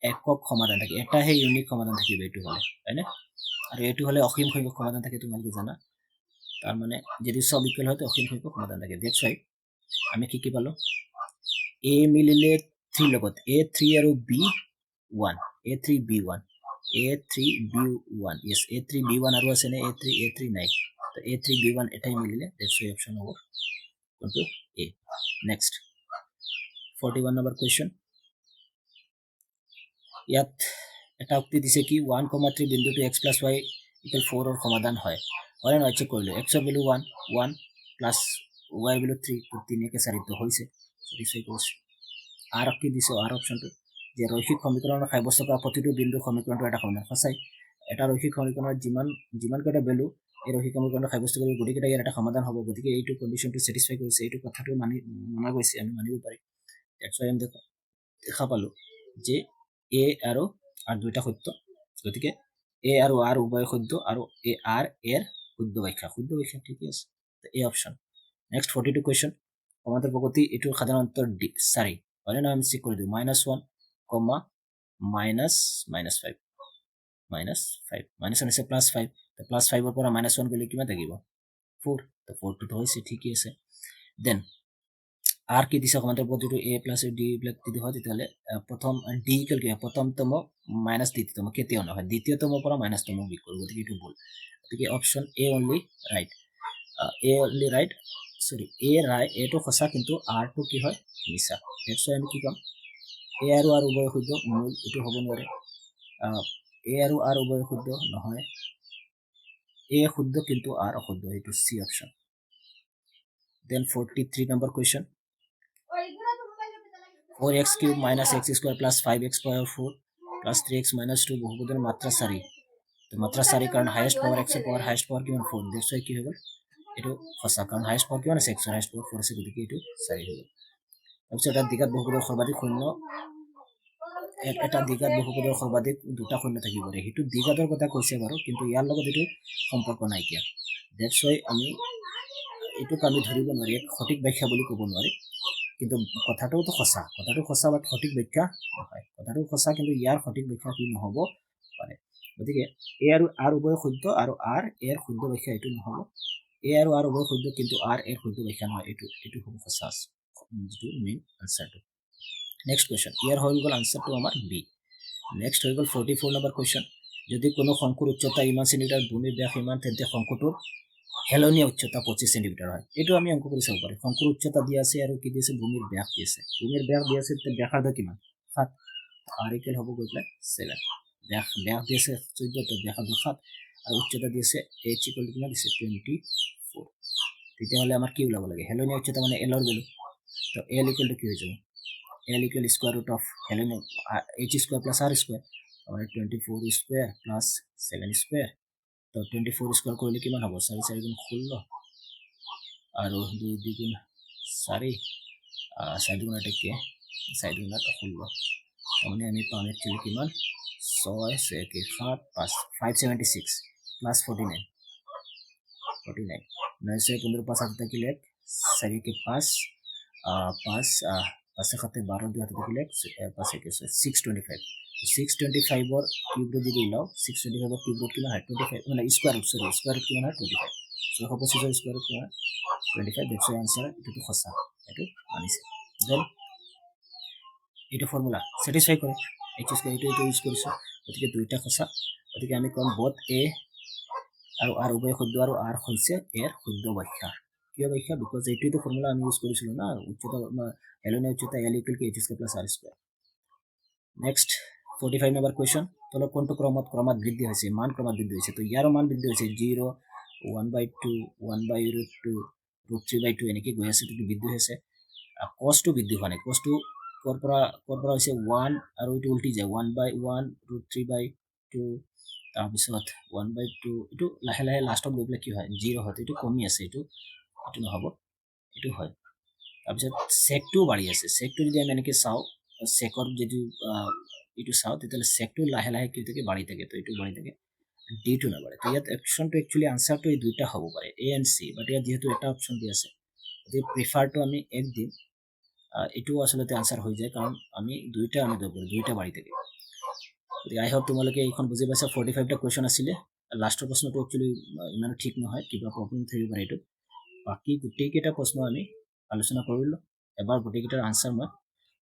একক সমাধান থাকে এটাহে ইউনিক সমাধান থাকিব এইটো হলে তাইনা আৰু এইটো হলে অসীম সংখ্যক সমাধান থাকে তোমালোকে জানা তাৰ মানে যদি সব ইকুয়াল হয় তো অসীম সংখ্যক সমাধান থাকে দ্যাটস রাইট আমি কি পালো a মিলিলে 3 লগত a3 আৰু b1 a3 b1 a3 b1 yes a3 b1 আৰু আছে নে a3 নাই তো a3 b1 এটাই মিলিলে দ্যাটস রাইট অপশন হ'ব কোনটো a নেক্সট 41 নম্বৰ কোৱেশ্চন ইয়াত এটা উক্তি দিছে কি 1,3 বিন্দুটো x + y = 4 ৰ সমাধান হয় হয় না চেক কৰিলে x ৰ ভ্যালু 1 1 প্লাস y ৰ ভ্যালু 3 তো 3 কে 4 তো হৈছে স্যাটিসফাই কৰিছে আৰ কি দিছে আৰ অপশনটো যে ৰৈখিক সমীকৰণৰ সাব্যস্ত কৰা প্ৰতিটো বিন্দু সমীকৰণটো এটা সমাধান সঁচাই এটা ৰৈখিক সমীকৰণৰ যিমান কেইটা ভ্যালু এই ৰৈখিক সমীকৰণৰ সাব্যস্ত কৰি গতি কেইটা ইয়াৰ এটা সমাধান হ'ব গতিকে এইটো কন্ডিশনটো স্যাটিসফাই কৰিছে এইটো কথাটো মানা গৈছে আমি মানিব পাৰি দ্যাটস ওয়াই আমি দেখা পালো যে a আৰু r দুইটা সত্য গতিকে a আৰু r উভয় সত্য আৰু a r এর শুদ্ধ ব্যাখ্যা ঠিক আছে তো এই অপশন নেক্সট 42 কোয়েশ্চন আমাদের প্রগতি এটু সাধারণত সরি হয় না আমি চেক করে দিই -1 কমা -5 -1 আছে +5 তো +5 এর পৰা -1 গলে কিমান থাকিব 4 তো 4 তো হইছে ঠিকই আছে দেন আর কি দিছে আমাদের প্রতিটো a + d ব্লক যদি হয় তাহলে প্রথম d ইকুয়াল কি প্রথমতম মাইনাস দ্বিতীয়তম কেতিয়াও নহয় দ্বিতীয়তম পৰা মাইনাসতম বিক করব গতিকে এটো ভুল গতিকে option a only right sorry এটো সঁচা কিন্তু r টো কি হয় মিছা দ্যাটস ওয়াই আমি কি কম a আৰু r উভয় শুদ্ধ মূল এটো হ'ব নোৱাৰে a আৰু r উভয় শুদ্ধ নহয় a শুদ্ধ কিন্তু r অশুদ্ধ এটো C option then 43 number question 4x³ - x² + 5x ^ 4 + 3x - 2 বহুপদৰ মাত্ৰা 4 তো মাত্ৰা 4 কাৰণ হাইয়েস্ট পাওয়াৰ x এৰ পাওয়াৰ হাইয়েস্ট পাওয়াৰ কিমান 4 দ্যাটস ওয়াই কি হবে এটো সঁচা কাৰণ হাইয়েস্ট পাওয়াৰ কিমান আছে x এৰ হাইয়েস্ট পাওয়াৰ 4 আছে গতিকে এটো 4 হবে তাৰপিছত এটা দিঘাত বহুপদৰ সৰ্বাধিক শূন্য এটা দ্বিঘাত বহুপদৰ সৰ্বাধিক দুটা শূন্য থাকিব পাৰে সেইটো দ্বিঘাতৰ কথা কৈছে বাৰু কিন্তু ইয়াৰ লগত এইটো সম্পৰ্ক নাইকিয়া দ্যাটছ ওয়াই আমি এইটোক আমি ধৰিব নোৱাৰি সঠিক ব্যাখ্যা বুলি ক'ব নোৱাৰি কিন্তু কথাটোতো সঁচা বাট সঠিক ব্যাখ্যা নহয় কথাটো সঁচা কিন্তু ইয়াৰ সঠিক ব্যাখ্যা কি নহ'ব পাৰে গতিকে এ আৰু আৰ উভয় শুদ্ধ আৰু আৰ এৰ শুদ্ধ ব্যাখ্যা এইটো নহ'ব এ আৰু আৰ উভয় শুদ্ধ কিন্তু আৰ এৰ শুদ্ধ ব্যাখ্যা নহয় এইটো হ'ব সঁচা যিটো মেইন আনসাৰটো নেক্সট কোৱেশ্চন ইয়াৰ হৈ গ'ল আনসাৰটো আমাৰ বি নেক্সট হৈ গ'ল 44 নম্বৰ কোৱেশ্চন যদি কোনো শংকুৰ উচ্চতা ইমান সেন্টিমিটাৰ ভূমিৰ ব্যাস ইমান তেন্তে শংকুটোৰ হেলনীয়া উচ্চতা 25 সেন্টিমিটাৰ হয় এইটো আমি অংক কৰি চাব পাৰি শংকুৰ উচ্চতা দিয়া আছে আৰু কি দিছে ভূমিৰ ব্যাস দি আছে ভূমিৰ ব্যাস দি আছে তেতিয়া ব্যাসাৰ্ধ কিমান 7 আর ইকুয়াল হ'ব গৈ পেলাই 7 ব্যাস দি আছে 14 তো ব্যাসাৰ্ধ 7 আৰু উচ্চতা দি আছে h ইকুয়াল কিমান দিছে 24 তেতিয়াহ'লে আমাৰ কি ওলাব লাগে হেলনীয়া উচ্চতা মানে l ৰ ভ্যালু তো l ইকুয়াল কি হৈ যাব l equal square root of helene h square plus r square और 24 square plus 7 square तो 24 square করলে কিমান হ'ব 4 4 গুণ 16 আৰু 2 2 গুণ 4 4 গুণ 8 কে 4 গুণ 8 16 মানে আমি পাম একচুয়ালি কিমান 6 6 के 7 5 576 plus 49 49 9 से 15 पास आता कि लेख 4 के 5 5 পাঁচে সাতে 12 দুই হাতে থাকিলে পাঁচে কে 625 তো 625 ৰ কিউব ৰুট যদি ওলাও 625 ৰ কিউব ৰুট কিমান হয় 25 মানে স্কয়াৰ ৰুট কিমান হয় 25 625 ৰ স্কয়াৰ ৰুট কিমান 25 দ্যাটস আনসাৰ এটো সঁচা এটো মানিছে দেন এটো ফৰ্মুলা স্যাটিসফাই কৰে এইচ স্কয়াৰ এটো ইউজ কৰিছো গতিকে দুইটা সঁচা গতিকে আমি কম বোথ এ আৰু আৰ উভয় শুদ্ধ আৰু আৰ হৈছে এৰ শুদ্ধ ব্যাখ্যা কিয় ব্যাখ্যা বিকজ এইটো ফৰ্মুলা আমি ইউজ কৰিছিলো না উচ্চতা হেলনীয়া উচ্চতা l equal to h square plus r square next 45 number question তলত কোনটো ক্ৰমত বৃদ্ধি হৈছে মান ক্ৰমত বৃদ্ধি হৈছে তো ইয়াৰ মান বৃদ্ধি হৈছে 0 1/2 1/√2 √3/2 এনেকৈ গৈ আছে তো বৃদ্ধি হৈছে cos টো বৃদ্ধি হোৱা নাই cos টো কৰ পৰা হৈছে 1 আৰু এইটো উল্টি যায় 1/1 √3/2 তাৰপিছত 1/2 এইটো লাহে লাহে লাষ্টত গৈ পেলাই কি হয় 0 হয় এইটো কমি আছে এইটো নহব এইটো হয় তাৰপিছত সেকটো বাঢ়ি আছে সেকটো যদি আমি এনেকৈ চাও সেকৰ যদি এইটো চাও তেতিয়াহ'লে সেকটো লাহে লাহে কি থাকে বাঢ়ি থাকে তো এইটো বাঢ়ি থাকে ডিটো নাবাঢ়ে তো ইয়াত অপশনটো একচুয়ালি আনসাৰটো এই দুইটা হ'ব পাৰে এ এণ্ড চি বাট ইয়াত যেহেতু এটা অপশন দি আছে গতিকে প্ৰিফাৰটো আমি এক দিম এইটো আসলতে আনসাৰ হৈ যায় কাৰণ আমি দুইটা বাঢ়ি থাকে গতিকে আই হোপ তোমালোকে এইখন বুজি পাইছা 45টা কুৱেশ্যন আছিলে লাষ্টৰ প্ৰশ্নটো একচুয়ালি ইমান ঠিক নহয় কিবা প্ৰব্লেম থাকিব পাৰে এইটো বাকি গোটেইকেইটা প্ৰশ্ন আমি আলোচনা কৰিলো এবাৰ গোটেইকেইটাৰ আনসাৰ মই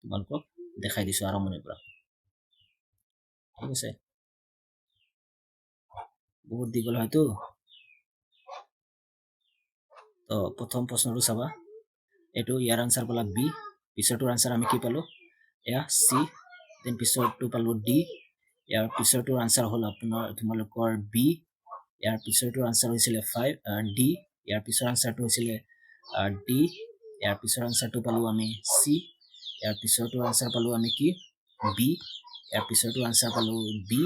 তোমালোকক দেখাই দিছো আৰম্ভণিৰ পৰা ঠিক আছে বহুত দীঘল হয়তো তো প্ৰথম প্ৰশ্নটো চাবা এইটো ইয়াৰ আনসাৰ পালা বি পিছৰটোৰ আনসাৰ আমি কি পালো এয়া সি দেন পিছৰটো পালো ডি ইয়াৰ পিছৰটোৰ আনসাৰ হ'ল আপোনাৰ তোমালোকৰ বি ইয়াৰ পিছৰটোৰ আনসাৰ হৈছিলে 5 ডি ইয়াৰ পিছৰ আনসাৰটো হৈছিলে ডি ইয়াৰ পিছৰ আনসাৰটো পালো আমি সি ইয়াৰ পিছৰটোৰ আনসাৰ পালো আমি কি বি ইয়াৰ পিছৰটোৰ আনসাৰ পালো বি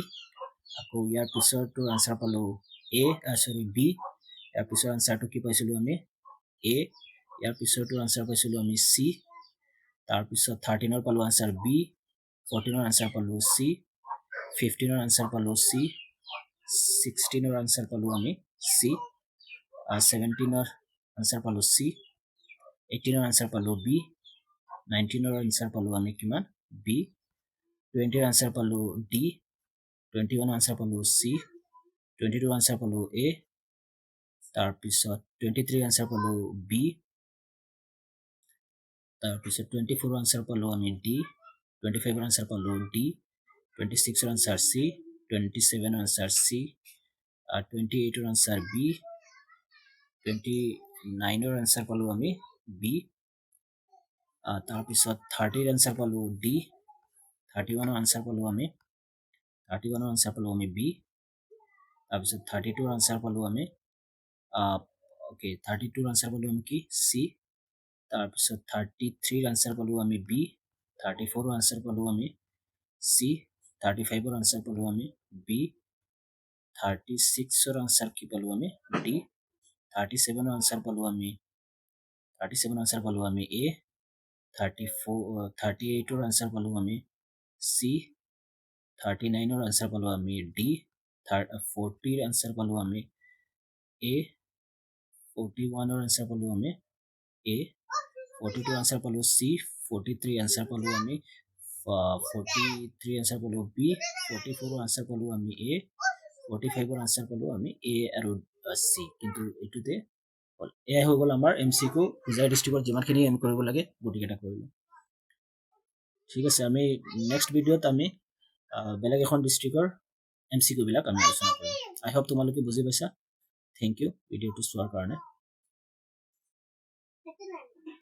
আকৌ ইয়াৰ পিছৰটোৰ আনসাৰ পালো এ সৰি বি ইয়াৰ পিছৰ আনসাৰটো কি পাইছিলো আমি এ ইয়াৰ পিছৰটোৰ আনসাৰ পাইছিলো আমি সি তাৰ পিছত 13ৰ পালো আনসাৰ বি 14ৰ আনসাৰ পালো সি 15ৰ আনসাৰ পালো সি 16ৰ আনসাৰ পালো আমি সি 17ৰ আনসাৰ পালো সি 18ৰ আনসাৰ পালো বি 19ৰ আনসাৰ পালো আমি কিমান বি 20ৰ আনসাৰ পালো ডি 21ৰ আনসাৰ পালো সি 22ৰ আনসাৰ পালো এ তাৰ পিছত 23ৰ আনসাৰ পালো বি তাৰ পিছত 24ৰ আনসাৰ পালো আমি ডি 25ৰ আনসাৰ পালো ডি 26ৰ আনসাৰ সি 27ৰ আনসাৰ সি 28ৰ আনসাৰ বি 29ৰ আনসাৰ পালো আমি বি তাৰ পিছত 30ৰ আনসাৰ পালো ডি 31ৰ আনসাৰ পালো আমি 31ৰ আনসাৰ পালো আমি বি তাৰ পিছত 32ৰ আনসাৰ পালো আমি ওকে 32ৰ আনসাৰ পালো আমি কি সি তাৰ পিছত 33ৰ আনসাৰ পালো আমি বি 34ৰ আনসাৰ পালো আমি সি 35ৰ আনসাৰ পালো আমি বি 36ৰ আনসাৰ কি পালো আমি ডি 37ৰ আনসাৰ পালো আমি 37ৰ আনসাৰ পালো আমি এ 38ৰ আনসাৰ পালো আমি সি 39 আনসার পালো আমি ডি 40 আনসার পালো আমি এ 41 আনসার পালো আমি এ 42 আনসার পালো সি 43 আনসার পালো আমি 43 আনসার পালো বি 44 আনসার পালো আমি এ 45 আনসার পালো আমি এ আৰু সি কিন্তু এটুতে এ হৈ গল আমাৰ MCQ হোজাই ডিস্ট্ৰিক্টৰ যিমানখিনি আমি কৰিব লাগে গুটিকেটা কৰিলো ঠিক আছে আমি নেক্সট ভিডিঅ'ত আমি বেলেগ এখন ডিস্ট্ৰিক্টৰ MCQ বিলাক আমি আলোচনা কৰিম আই হোপ তোমালোকে বুজি পাইছা থ্যাংক ইউ ভিডিঅ'টো চোৱাৰ কাৰণে